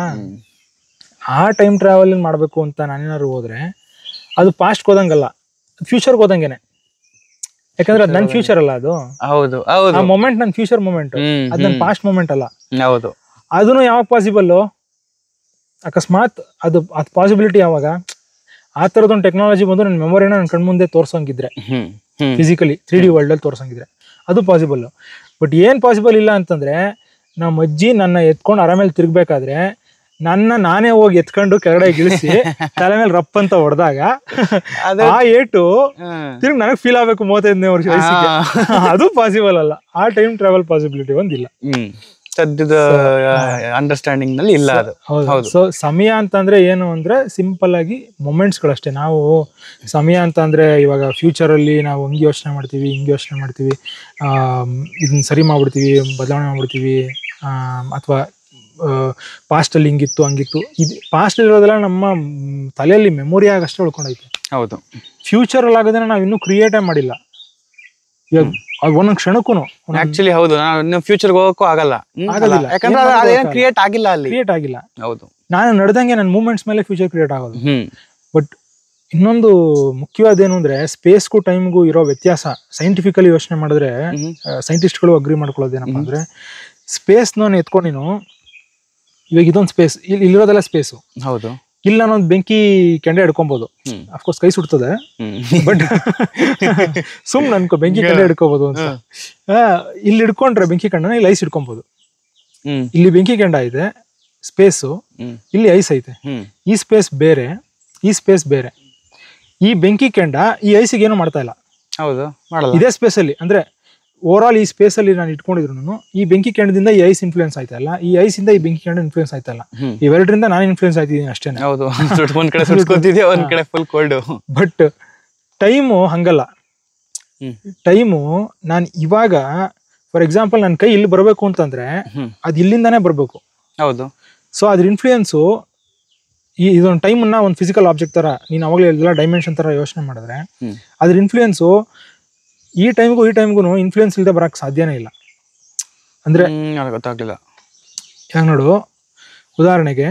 ಆ ಟೈಮ್ ಟ್ರಾವೆಲ್ ಮಾಡ್ಬೇಕು ಅಂತ ನಾನೇನಾದ್ರು ಹೋದ್ರೆ ಅದು ಪಾಸ್ಟ್ ಹೋದಂಗಲ್ಲ, ಫ್ಯೂಚರ್ಗೆ ಹೋದಂಗೆನೆ. ಯಾಕಂದ್ರೆ ಅದು ನನ್ನ ಫ್ಯೂಚರ್ ಅಲ್ಲ, ಅದು ಹೌದು ಆ ಮೊಮೆಂಟ್ ನನ್ನ ಫ್ಯೂಚರ್ ಮೊಮೆಂಟ್, ಅದು ನನ್ನ ಪಾಸ್ಟ್ ಮೊಮೆಂಟ್ ಅಲ್ಲ. ಹೌದು, ಅದನ್ನು ಯಾವಾಗ ಪಾಸಿಬಲ್, ಅಕಸ್ಮಾತ್ ಅದು ಪಾಸಿಬಿಲಿಟಿ ಯಾವಾಗ ಆ ತರದೊಂದು ಟೆಕ್ನಾಲಜಿ ಬಂದು ನನ್ನ ಮೆಮೊರಿನ ನನ್ನ ಕಣ್ಮುಂದೆ ತೋರ್ಸಂಗಿದ್ರೆ, ಫಿಸಿಕಲಿ 3D ವರ್ಲ್ಡ್ ಅಲ್ಲಿ ತೋರ್ಸಂಗಿದ್ರೆ ಅದು ಪಾಸಿಬಲ್. ಬಟ್ ಏನ್ ಪಾಸಿಬಲ್ ಇಲ್ಲ ಅಂತಂದ್ರೆ ನಮ್ಮ ಅಜ್ಜಿ ನನ್ನ ಎತ್ಕೊಂಡು ಆರಾಮೇಲೆ ತಿರ್ಗ್ಬೇಕಾದ್ರೆ ನಾನೇ ಹೋಗಿ ಎತ್ಕೊಂಡು ಕೆಳಗಡೆ ಇಳಿಸಿ ತಲೆ ಮೇಲೆ ರಪ್ ಅಂತ ಹೊಡೆದಾಗ ಆ ಏಟು ತಿರ್ಗಿ ನನಗ್ ಫೀಲ್ ಆಗ್ಬೇಕು 35ನೇ ವರ್ಷ ವಯಸ್ಸಿಗೆ. ಅದು ಪಾಸಿಬಲ್ ಅಲ್ಲ. ಆ ಟೈಮ್ ಟ್ರಾವೆಲ್ ಪಾಸಿಬಿಲಿಟಿ ಒಂದಿಲ್ಲ ಸದ್ಯದ ಅಂಡರ್ಸ್ಟ್ಯಾಂಡಿಂಗ್ ನಲ್ಲಿ ಇಲ್ಲ ಅದು. ಹೌದು. ಸೊ ಸಮಯ ಅಂತಂದ್ರೆ ಏನು ಅಂದ್ರೆ ಸಿಂಪಲ್ ಆಗಿ ಮೊಮೆಂಟ್ಸ್ ಗಳಷ್ಟೇ. ನಾವು ಸಮಯ ಅಂತಂದ್ರೆ ಇವಾಗ ಫ್ಯೂಚರ್ ಅಲ್ಲಿ ನಾವು ಹಿಂಗೆ ಯೋಚನೆ ಮಾಡ್ತೀವಿ ಇದನ್ನ ಸರಿ ಮಾಡ್ಬಿಡ್ತೀವಿ, ಬದಲಾವಣೆ ಮಾಡ್ಬಿಡ್ತೀವಿ, ಅಥವಾ ಪಾಸ್ಟ್ ಅಲ್ಲಿ ಹಿಂಗಿತ್ತು ಹಂಗಿತ್ತು. ಇದು ಪಾಸ್ಟ್ ಇರೋದೆಲ್ಲ ನಮ್ಮ ತಲೆಯಲ್ಲಿ ಮೆಮೊರಿ ಆಗಷ್ಟೇ ಉಳ್ಕೊಂಡೈತೆ. ಹೌದು, ಫ್ಯೂಚರ್ ಅಲ್ಲಿ ಆಗೋದನ್ನ ನಾವು ಇನ್ನೂ ಕ್ರಿಯೇಟೇ ಮಾಡಿಲ್ಲ. ಇವಾಗ ಒಂದೊಂದು ಕ್ಷಣಕ್ಕೂ ಆಕ್ಚುಲಿ ಹೌದು, ನಾವು ಫ್ಯೂಚರ್ಗೆ ಹೋಗಕ್ಕೂ ಆಗಲ್ಲ, ಯಾಕಂದ್ರೆ ಕ್ರಿಯೇಟ್ ಆಗಿಲ್ಲ ಅಲ್ಲಿ, ಕ್ರಿಯೇಟ್ ಆಗಿಲ್ಲ. ಹೌದು, ನಾನು ನಡೆದಂಗೆ ನನ್ನ ಮೂವ್ಮೆಂಟ್ಸ್ ಮೇಲೆ ಫ್ಯೂಚರ್ ಕ್ರಿಯೇಟ್ ಆಗೋದು. ಬಟ್ ಇನ್ನೊಂದು ಮುಖ್ಯವಾದೇನು ಅಂದ್ರೆ ಸ್ಪೇಸ್ಗೂ ಟೈಮ್ಗೂ ಇರೋ ವ್ಯತ್ಯಾಸ ಸೈಂಟಿಫಿಕಲಿ ಯೋಚನೆ ಮಾಡಿದ್ರೆ ಸೈಂಟಿಸ್ಟ್ಗಳು ಅಗ್ರಿ ಮಾಡ್ಕೊಳ್ಳೋದೇನಪ್ಪ ಅಂದ್ರೆ, ಸ್ಪೇಸ್ ನಾನು ಎತ್ಕೊಂಡು ನೀನು ಇವಾಗ ಇದೊಂದು ಸ್ಪೇಸ್, ಇಲ್ಲಿರೋದೆಲ್ಲ ಸ್ಪೇಸು. ಹೌದು, ಇಲ್ಲ ನಾನೊಂದು ಬೆಂಕಿ ಕೆಂಡ ಹಿಡ್ಕೊಬಹುದು, ಅಫ್ಕೋರ್ಸ್ ಕೈ ಸುಡ್ತದೆ, ಬಟ್ ಸುಮ್ನೆ ಅನ್ಕೋ ಬೆಂಕಿ ಕೆಂಡ ಹಿಡ್ಕೋಬಹುದು ಅಂತ. ಇಲ್ಲಿ ಹಿಡ್ಕೊಂಡ್ರೆ ಬೆಂಕಿ ಕೆಂಡನ ಇಲ್ಲಿ ಐಸ್ ಹಿಡ್ಕೊಬಹುದು. ಇಲ್ಲಿ ಬೆಂಕಿ ಕೆಂಡ ಇದೆ ಸ್ಪೇಸು, ಇಲ್ಲಿ ಐಸ್ ಐತೆ. ಈ ಸ್ಪೇಸ್ ಬೇರೆ, ಈ ಸ್ಪೇಸ್ ಬೇರೆ. ಈ ಬೆಂಕಿ ಕೆಂಡ ಈ ಐಸಿಗೆ ಏನು ಮಾಡ್ತಾ ಇಲ್ಲ. ಹೌದು, ಇದೇ ಸ್ಪೇಸ್ ಅಲ್ಲಿ ಅಂದ್ರೆ ಓವರ್ ಆಲ್ ಈ ಸ್ಪೇಸ್ ಅಲ್ಲಿ ನಾನು ಇಟ್ಕೊಂಡಿದ್ರು ಈ ಬೆಂಕಿ ಕೆಂಡದಿಂದ ಈ ಐಸ್ ಇನ್ಫ್ಲೂಯೆನ್ಸ್ ಆಯ್ತಾ ಇಲ್ಲ, ಈ ಐಸ್ ಇಂದ ಈ ಬೆಂಕಿ ಕೆಂಡ ಇನ್ಫ್ಲೂಯೆನ್ಸ್ ಆಯ್ತಾ ಇಲ್ಲ. ಇವೆರಡರಿಂದ ನಾನು ಇನ್ಫ್ಲೂಯೆನ್ಸ್ ಆಯ್ತಿದ್ದೀನಿ ಅಷ್ಟೇ. ಹೌದು, ಒಂದ್ ಕಡೆ ಸುಟ್ಕೊತಿದ್ಯಾ, ಒಂದ್ ಕಡೆ ಫುಲ್ ಕೋಲ್ಡ್. ಬಟ್ ಟೈಮು ಹಂಗಲ್ಲ. ಟೈಮು ನಾನು ಇವಾಗ ಫಾರ್ ಎಕ್ಸಾಂಪಲ್ ನನ್ನ ಕೈ ಇಲ್ಲಿ ಬರಬೇಕು ಅಂತಂದ್ರೆ ಅದು ಇಲ್ಲಿಂದಾನೇ ಬರ್ಬೇಕು. ಹೌದು, ಸೊ ಅದ್ರ ಇನ್ಫ್ಲೂಯೆನ್ಸು ಇದೊಂದು ಟೈಮನ್ನ ಒಂದು ಫಿಸಿಕಲ್ ಆಬ್ಜೆಕ್ಟ್ ತರ ನೀನು ಅವಾಗಲೇ ಎಲ್ಲ ಡೈಮೆನ್ಷನ್ ತರ ಯೋಚನೆ ಮಾಡಿದ್ರೆ ಅದ್ರ ಇನ್ಫ್ಲೂಯೆನ್ಸು ಈ ಟೈಮ್ಗೂ ಇನ್ಫ್ಲೂಯೆನ್ಸ್ ಇಲ್ಲದೆ ಬರಕ್ ಸಾಧ್ಯನೇ ಇಲ್ಲ. ಅಂದ್ರೆ ಗೊತ್ತಾಗ್ಲಿಲ್ಲ. ಹೆಂಗ್ ನೋಡು, ಉದಾಹರಣೆಗೆ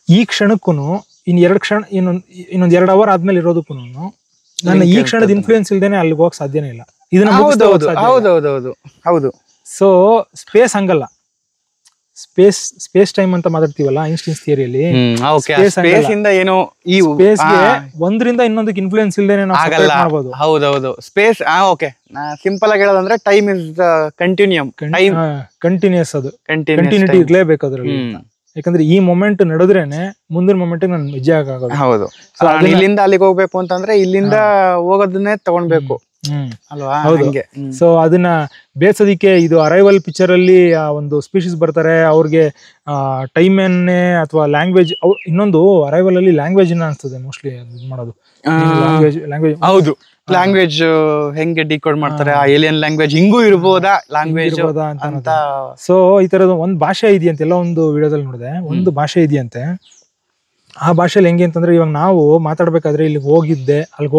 ಈ ಕ್ಷಣಕ್ಕೂ ಇನ್ನೊಂದ್ 2 ಅವರ್ ಆದ್ಮೇಲೆ ಇರೋದಕ್ಕೂ ನನ್ನ ಈ ಕ್ಷಣದ ಇನ್ಫ್ಲೂಯೆನ್ಸ್ ಇಲ್ದೇನೆ ಅಲ್ಲಿಗೆ ಹೋಗಕ್ ಸಾಧ್ಯನೇ ಇಲ್ಲ. ಹೌದು. ಸೊ ಸ್ಪೇಸ್ ಹಂಗಲ್ಲ. ಸ್ಪೇಸ್ ಟೈಮ್ ಅಂತ ಮಾತಾಡ್ತೀವಲ್ಲ ಐನ್ಸ್ಟೈನ್ಸ್ ಥಿಯರಿಯಲ್ಲಿ, ಒಂದ್ರಿಂದ ಇನ್ನೊಂದಕ್ಕೆ ಇನ್ಫ್ಲೂಯೆನ್ಸ್ ಇಲ್ದೇನೆ ನಾವು ಸೆಪರೇಟ್ ಮಾಡಬಹುದು. ಹೌದೌದು, ಸ್ಪೇಸ್ ಸಿಂಪಲ್ ಆಗಿ ಹೇಳೋದಂದ್ರೆ ಟೈಮ್ ಇಸ್ ಕಂಟಿನ್ಯೂಮ್, ಕಂಟಿನ್ಯೂಸ್, ಅದು ಕಂಟಿನ್ಯೂಟಿ ಇರ್ಲೇಬೇಕು ಅದ್ರಲ್ಲಿ. ಯಾಕಂದ್ರೆ ಈ ಮೊಮೆಂಟ್ ನಡೆದ್ರೇನೆ ಮುಂದಿನ ಮೊಮೆಂಟ್ ನಾನು ನಿಜ ಆಗೋದು. ಹೌದು, ಇಲ್ಲಿಂದ ಅಲ್ಲಿಗೆ ಹೋಗ್ಬೇಕು ಅಂತಂದ್ರೆ ಇಲ್ಲಿಂದ ಹೋಗೋದನ್ನೇ ತಗೊಂಡ್ಬೇಕು ಅಲ್ವಾ? ಸೊ ಅದನ್ನ ಬೇಸೋದಿಕ್ಕೆ ಇದು ಅರೈವಲ್ ಪಿಕ್ಚರ್ ಅಲ್ಲಿ ಒಂದು ಸ್ಪೀಶೀಸ್ ಬರ್ತಾರೆ, ಅವ್ರಿಗೆ ಟೈಮ್ ಏನೇ ಅಥವಾ ಲ್ಯಾಂಗ್ವೇಜ್. ಇನ್ನೊಂದು ಅರೈವಲ್ ಅಲ್ಲಿ ಲ್ಯಾಂಗ್ವೇಜ್ ಅನ್ಸ್ತದೆ ಮೋಸ್ಟ್ಲಿ ಮಾಡೋದು. ಲ್ಯಾಂಗ್ವೇಜ್ ಹೌದು, ಲ್ಯಾಂಗ್ವೇಜ್ ಹೆಂಗೆ ಡಿಕೋಡ್ ಮಾಡ್ತಾರೆ, ಆ ಏಲಿಯನ್ ಲ್ಯಾಂಗ್ವೇಜ್ ಹಿಂಗೂ ಇರ್ಬೋದಾ ಲ್ಯಾಂಗ್ವೇಜ್ ಅಂತ. ಸೊ ಈ ತರದ ಒಂದು ಭಾಷೆ ಇದೆಯಂತೆ, ಎಲ್ಲ ಒಂದು ವಿಡಿಯೋದಲ್ಲಿ ನೋಡಿದೆ, ಒಂದು ಭಾಷೆ ಇದೆಯಂತೆ. ಆ ಭಾಷೆಯಲ್ಲಿ ಹೆಂಗೆ ಅಂತಂದ್ರೆ ಇವಾಗ ನಾವು ಮಾತಾಡ್ಬೇಕಾದ್ರೆ ಇಲ್ಲಿಗೆ ಹೋಗಿದ್ದೆ, ಅಲ್ಲಿಗೆ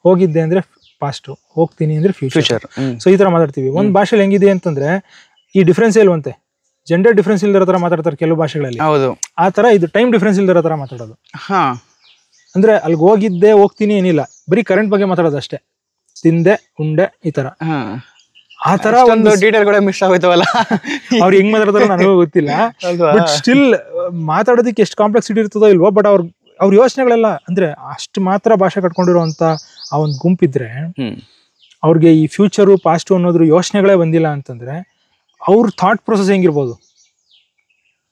ಹೋಗಿದ್ದೆ ಅಂದ್ರೆ ಪಾಸ್ಟ್, ಹೋಗ್ತೀನಿ ಅಂದ್ರೆ ಫ್ಯೂಚರ್. ಸೊ ಈ ತರ ಮಾತಾಡ್ತೀವಿ. ಒಂದ್ ಭಾಷೆಲಿ ಹೆಂಗಿದೆ ಅಂತಂದ್ರೆ ಈ ಡಿಫ್ರೆನ್ಸ್ ಇಲ್ವಂತೆ, ಜೆಂಡರ್ ಡಿಫ್ರೆನ್ಸ್ ಇಲ್ದಿರೋ ತರ ಮಾತಾಡ್ತಾರೆ ಕೆಲವು ಭಾಷೆಗಳಲ್ಲಿ. ಆ ತರ ಇದು ಟೈಮ್ ಡಿಫ್ರೆನ್ಸ್ ಇಲ್ದಿರೋ ತರ ಮಾತಾಡೋದು. ಅಂದ್ರೆ ಅಲ್ಲಿಗೆ ಹೋಗಿದ್ದೆ ಹೋಗ್ತೀನಿ ಏನಿಲ್ಲ, ಬರೀ ಕರೆಂಟ್ ಬಗ್ಗೆ ಮಾತಾಡೋದು ಅಷ್ಟೇ, ತಿಂದೆ ಉಂಡೆ ಈ ತರ. ಆ ತರ ಒಂದು ಡೀಟೇಲ್ ಕೂಡ ಮಿಸ್ ಆಗೋಯ್ತವಲ್ಲ, ಅವ್ರು ಹೆಂಗ್ ಮಾತಾಡ್ತಾರೋ ನನಗೂ ಗೊತ್ತಿಲ್ಲ. ಬಟ್ ಸ್ಟಿಲ್ ಮಾತಾಡೋದಕ್ಕೆ ಎಷ್ಟು ಕಾಂಪ್ಲೆಕ್ಸಿಟಿ ಇರ್ತದೋ ಇಲ್ವೋ, ಬಟ್ ಅವ್ರ ಯೋಚನೆಗಳೆಲ್ಲ ಅಂದ್ರೆ ಅಷ್ಟು ಮಾತ್ರ ಭಾಷೆ ಕಟ್ಕೊಂಡಿರುವಂತ ಆ ಒಂದು ಗುಂಪಿದ್ರೆ ಅವ್ರಿಗೆ ಈ ಫ್ಯೂಚರು ಪಾಸ್ಟು ಅನ್ನೋದ್ರ ಯೋಚನೆಗಳೇ ಬಂದಿಲ್ಲ ಅಂತಂದ್ರೆ ಅವ್ರ ಥಾಟ್ ಪ್ರೊಸೆಸ್ ಹೆಂಗಿರ್ಬೋದು,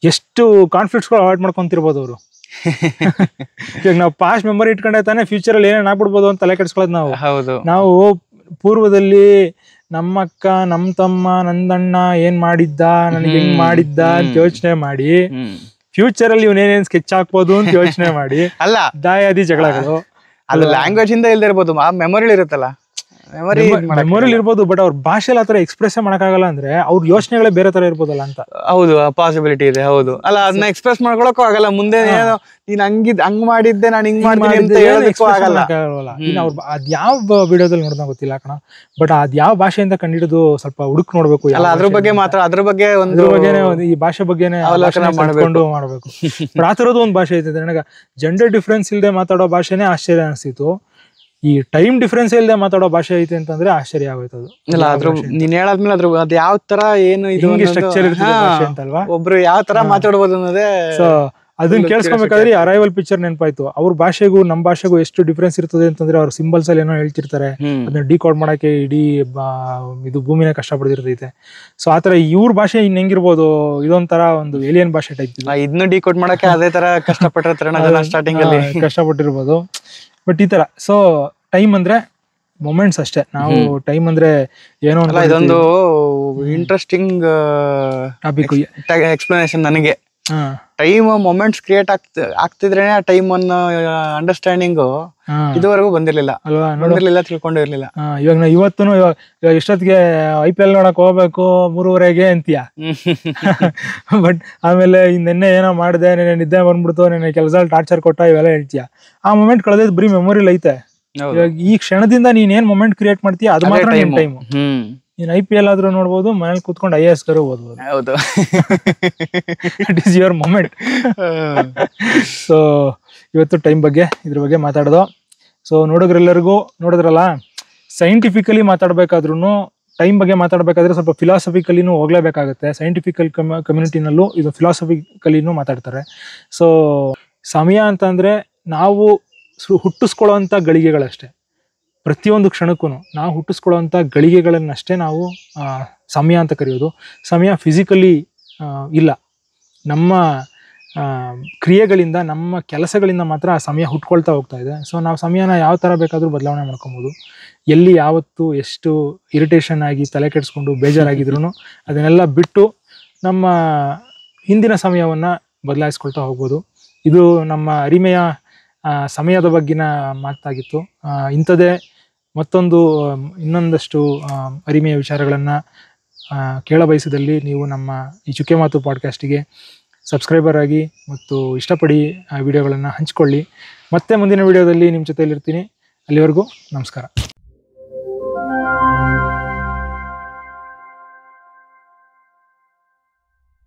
ಎಷ್ಟು ಕಾನ್ಫ್ಲಿಕ್ಟ್ಸ್ಗಳು ಅವಾಯ್ಡ್ ಮಾಡ್ಕೊಂತಿರ್ಬೋದು ಅವರು. ಈಗ ನಾವು ಪಾಸ್ಟ್ ಮೆಮೊರಿ ಇಟ್ಕೊಂಡೆ ತಾನೇ ಫ್ಯೂಚರಲ್ಲಿ ಏನೇನು ಆಗ್ಬಿಡ್ಬೋದು ಅಂತ ತಲೆ ಕೆಡಿಸ್ಕೊಳ್ಳೋದು ನಾವು ಪೂರ್ವದಲ್ಲಿ ನಮ್ಮಕ್ಕ ನಮ್ಮ ತಮ್ಮ ನಂದಣ್ಣ ಏನ್ ಮಾಡಿದ್ದ, ನನಗೆ ಹೆಂಗ್ ಮಾಡಿದ್ದ ಅಂತ ಯೋಚನೆ ಮಾಡಿ ಫ್ಯೂಚರ್ ಅಲ್ಲಿ ಇವನೇನೇನ್ ಸ್ಕೆಚ್ ಹಾಕ್ಬೋದು ಅಂತ ಯೋಚನೆ ಮಾಡಿ ಅಲ್ಲ ದಾಯಾದಿ ಜಗಳಗಳು ಅದು ಲ್ಯಾಂಗ್ವೇಜ್ ಇಂದ ಇಲ್ದೇ ಇರ್ಬೋದು, ಆ ಮೆಮೊರಿ ಇರುತ್ತಲ್ಲ, ಮೆಮೊರಿಲಿ ಇರ್ಬೋದು, ಬಟ್ ಅವ್ರ ಭಾಷೆಲಿ ಆತರ ಎಕ್ಸ್ಪ್ರೆಸ್ ಮಾಡಕ್ಕಾಗಲ್ಲ ಅಂದ್ರೆ ಅವ್ರ ಯೋಚನೆಗಳೇ ಬೇರೆ ತರ ಇರ್ಬೋದಲ್ಲ ಅಂತ. ಹೌದು, ಪಾಸಿಬಿಲಿಟಿ ಇದೆ. ಹೌದು, ಅಲ್ಲ ಅದನ್ನ ಎಕ್ಸ್ಪ್ರೆಸ್ ಮಾಡ್ಕೊಳಕ್ಕೂ ಆಗಲ್ಲ. ಮುಂದೆ ನೀನ್ ಹಂಗ್ ಮಾಡಿದ್ದೆ, ನಾನು ಹಿಂಗ್ ಮಾಡಿದ್ದೆ ಅಂತ ಹೇಳೋದಕ್ಕೂ ಆಗಲ್ಲ. ಇನ್ನು ಅವ್ರ ಅದ್ ಯಾವ ವಿಡಿಯೋದಲ್ಲಿ ನೋಡ್ದಂಗ ಗೊತ್ತಿಲ್ಲ ಕಣ, ಬಟ್ ಅದ್ ಯಾವ ಭಾಷೆಯಿಂದ ಕಂಡಿಡಿದು ಸ್ವಲ್ಪ ಹುಡುಕ್ ನೋಡ್ಬೇಕು. ಅಲ್ಲ ಅದ್ರ ಬಗ್ಗೆ ಮಾತ್ರ, ಅದ್ರ ಬಗ್ಗೆ ಈ ಭಾಷೆ ಬಗ್ಗೆನೇ ಮಾಡ್ಕೊಂಡು ಮಾಡ್ಬೇಕು. ಬಟ್ ಆ ತರದ್ದು ಒಂದು ಭಾಷೆ ಐತೆ ನನಗ. ಜೆಂಡರ್ ಡಿಫ್ರೆನ್ಸ್ ಇಲ್ಲದೆ ಮಾತಾಡೋ ಭಾಷೆನೇ ಆಶ್ಚರ್ಯ ಅನಿಸ್ತಿತ್ತು. ಈ ಟೈಮ್ ಡಿಫ್ರೆನ್ಸ್ ಇಲ್ಲದೆ ಮಾತಾಡೋ ಭಾಷೆ ಐತೆ ಅಂತಂದ್ರೆ ಆಶ್ಚರ್ಯ ಆಗೋಯ್ತು. ಅದು ನೀನ್ ಹೇಳಾದ್ಮೇಲೆ ಅದ್ ಯಾವ ತರ ಏನು ಇದು ಸ್ಟ್ರಕ್ಚರ್ ಇರ್ತದೆ ಭಾಷೆ ಅಂತಲ್ವಾ, ಒಬ್ರು ಯಾವ ತರ ಮಾತಾಡ್ಬೋದು ಅನ್ನೋದೇ. ಸೊ ಅದನ್ನ ಕೇಳಿಸ್ಕೊಬೇಕಾದ್ರೆ ಅರೈವಲ್ ಪಿಕ್ಚರ್ ನೆನಪಾಯ್ತು. ಅವ್ರ ಭಾಷೆಗೂ ನಮ್ಮ ಭಾಷೆಗೂ ಎಷ್ಟು ಡಿಫ್ರೆನ್ಸ್ ಇರ್ತದೆ ಅಂತಂದ್ರೆ ಅವ್ರ ಸಿಂಬಲ್ಸ್ ಅಲ್ಲಿ ಏನೋ ಹೇಳ್ತಿರ್ತಾರೆ, ಅದನ್ನ ಡಿಕೋಡ್ ಮಾಡಕ್ಕೆ ಇಡೀ ಇದು ಭೂಮಿನೇ ಕಷ್ಟಪಡ್ತಿರ್ತೈತೆ. ಸೊ ಆತರ ಇವ್ರ ಭಾಷೆ ಇನ್ ಹೆಂಗಿರ್ಬೋದು, ಇದೊಂಥರ ಒಂದು ಏಲಿಯನ್ ಭಾಷೆ ಟೈಪ್. ಇದನ್ನು ಡಿಕೋಡ್ ಮಾಡಕ್ಕೆ ಅದೇ ತರ ಕಷ್ಟಪಟ್ಟಿರ್ತಾರೆ ಸ್ಟಾರ್ಟಿಂಗ್ ಅಲ್ಲಿ, ಕಷ್ಟಪಟ್ಟಿರ್ಬೋದು. ಬಟ್ ಈ ತರ ಸೊ ಟೈಮ್ ಅಂದ್ರೆ ಮೊಮೆಂಟ್ಸ್ ಅಷ್ಟೇ. ನಾವು ಟೈಮ್ ಅಂದ್ರೆ ಏನೋ ಇದೊಂದು ಇಂಟ್ರೆಸ್ಟಿಂಗ್ ಟಾಪಿಕ್ ಎಕ್ಸ್ಪ್ಲನೇಷನ್ ನನಗೆ. ಟೈಮ್ ಮೊಮೆಂಟ್ಸ್ ಕ್ರಿಯೇಟ್ ಆಗ್ತಿದ್ರೆ ಟೈಮ್ ಅನ್ನೋ ಅಂಡರ್ಸ್ಟ್ಯಾಂಡಿಂಗ್ ಇದುವರೆಗೂ ಬಂದಿರ್ಲಿಲ್ಲ ಅಲ್ವಾ, ತಿಳ್ಕೊಂಡಿರ್ಲಿಲ್ಲ. ಇವಾಗ ನಾ ಇವತ್ತು ಎಷ್ಟೊತ್ತಿಗೆ IPL ನೋಡಕ್ ಹೋಗ್ಬೇಕು 3:30 ಅಂತೀಯ, ಬಟ್ ಆಮೇಲೆ ನಿನ್ನೆ ಏನೋ ಮಾಡಿದೆ, ನೆನೆ ನಿದ್ದೆ ಬಂದ್ಬಿಡ್ತು, ನೆನೆ ಕೆಲಸ ಟಾರ್ಚರ್ ಕೊಟ್ಟ, ಇವೆಲ್ಲ ಹೇಳ್ತೀಯ. ಆ ಮೊಮೆಂಟ್ ಕಳೆದ್ ಬರೀ ಮೆಮೊರಿಲಿ ಐತೆ. ಈ ಕ್ಷಣದಿಂದ ನೀನ್ ಏನ್ ಮೊಮೆಂಟ್ ಕ್ರಿಯೇಟ್ ಮಾಡ್ತೀಯ ಅದು ಮಾತ್ರ ಟೈಮ್. ನೀನ್ IPL ಆದ್ರೂ ನೋಡ್ಬೋದು, ಮನೇಲಿ ಕೂತ್ಕೊಂಡು IAS ಗಾರು ಓದ್ಬೋದು. ಹೌದು, it is your moment. So ಇವತ್ತು ಟೈಮ್ ಬಗ್ಗೆ ಇದ್ರ ಬಗ್ಗೆ ಮಾತಾಡೋದು. ಸೊ ನೋಡಿದ್ರಲ್ಲ, ಸೈಂಟಿಫಿಕಲಿ ಮಾತಾಡ್ಬೇಕಾದ್ರೂ ಟೈಮ್ ಬಗ್ಗೆ ಮಾತಾಡ್ಬೇಕಾದ್ರೆ ಸ್ವಲ್ಪ ಫಿಲಾಸಫಿಕಲಿನೂ ಹೋಗ್ಲೇಬೇಕಾಗುತ್ತೆ. ಸೈಂಟಿಫಿಕಲ್ ಕಮ್ಯುನಿಟಿನಲ್ಲೂ ಇದು ಫಿಲಾಸಫಿಕಲಿನೂ ಮಾತಾಡ್ತಾರೆ. ಸೊ ಸಮಯ ಅಂತಂದ್ರೆ ನಾವು ಹುಟ್ಟಿಸ್ಕೊಳ್ಳೋಂಥ ಗಳಿಗೆಗಳಷ್ಟೇ. ಪ್ರತಿಯೊಂದು ಕ್ಷಣಕ್ಕೂ ನಾವು ಹುಟ್ಟಿಸ್ಕೊಳ್ಳೋಂಥ ಗಳಿಗೆಗಳನ್ನಷ್ಟೇ ನಾವು ಸಮಯ ಅಂತ ಕರೆಯೋದು. ಸಮಯ ಫಿಸಿಕಲಿ ಇಲ್ಲ, ನಮ್ಮ ಕ್ರಿಯೆಗಳಿಂದ, ನಮ್ಮ ಕೆಲಸಗಳಿಂದ ಮಾತ್ರ ಆ ಸಮಯ ಹುಟ್ಕೊಳ್ತಾ ಹೋಗ್ತಾ ಇದೆ. ಸೊ ನಾವು ಸಮಯನ ಯಾವ ಥರ ಬೇಕಾದರೂ ಬದಲಾವಣೆ ಮಾಡ್ಕೊಬೋದು. ಎಲ್ಲಿ ಯಾವತ್ತು ಎಷ್ಟು ಇರಿಟೇಷನ್ ಆಗಿ ತಲೆ ಕೆಡಿಸ್ಕೊಂಡು ಬೇಜಾರಾಗಿದ್ರು ಅದನ್ನೆಲ್ಲ ಬಿಟ್ಟು ನಮ್ಮ ಹಿಂದಿನ ಸಮಯವನ್ನು ಬದಲಾಯಿಸ್ಕೊಳ್ತಾ ಹೋಗ್ಬೋದು. ಇದು ನಮ್ಮ ಅರಿಮೆಯ ಸಮಯದ ಬಗ್ಗಿನ ಮಾತಾಗಿತ್ತು. ಇಂಥದ್ದೇ ಇನ್ನೊಂದಷ್ಟು ಅರಿಮೆಯ ವಿಚಾರಗಳನ್ನು ಕೇಳಬಯಸಿದಲ್ಲಿ ನೀವು ನಮ್ಮ ಈ ಚುಕ್ಕೆ ಮಾತು ಪಾಡ್ಕಾಸ್ಟಿಗೆ ಸಬ್ಸ್ಕ್ರೈಬರ್ ಆಗಿ ಮತ್ತು ಇಷ್ಟಪಡಿ ಆ ವಿಡಿಯೋಗಳನ್ನು ಹಂಚ್ಕೊಳ್ಳಿ. ಮತ್ತೆ ಮುಂದಿನ ವಿಡಿಯೋದಲ್ಲಿ ನಿಮ್ಮ ಜೊತೆಯಲ್ಲಿರ್ತೀನಿ. ಅಲ್ಲಿವರೆಗೂ ನಮಸ್ಕಾರ.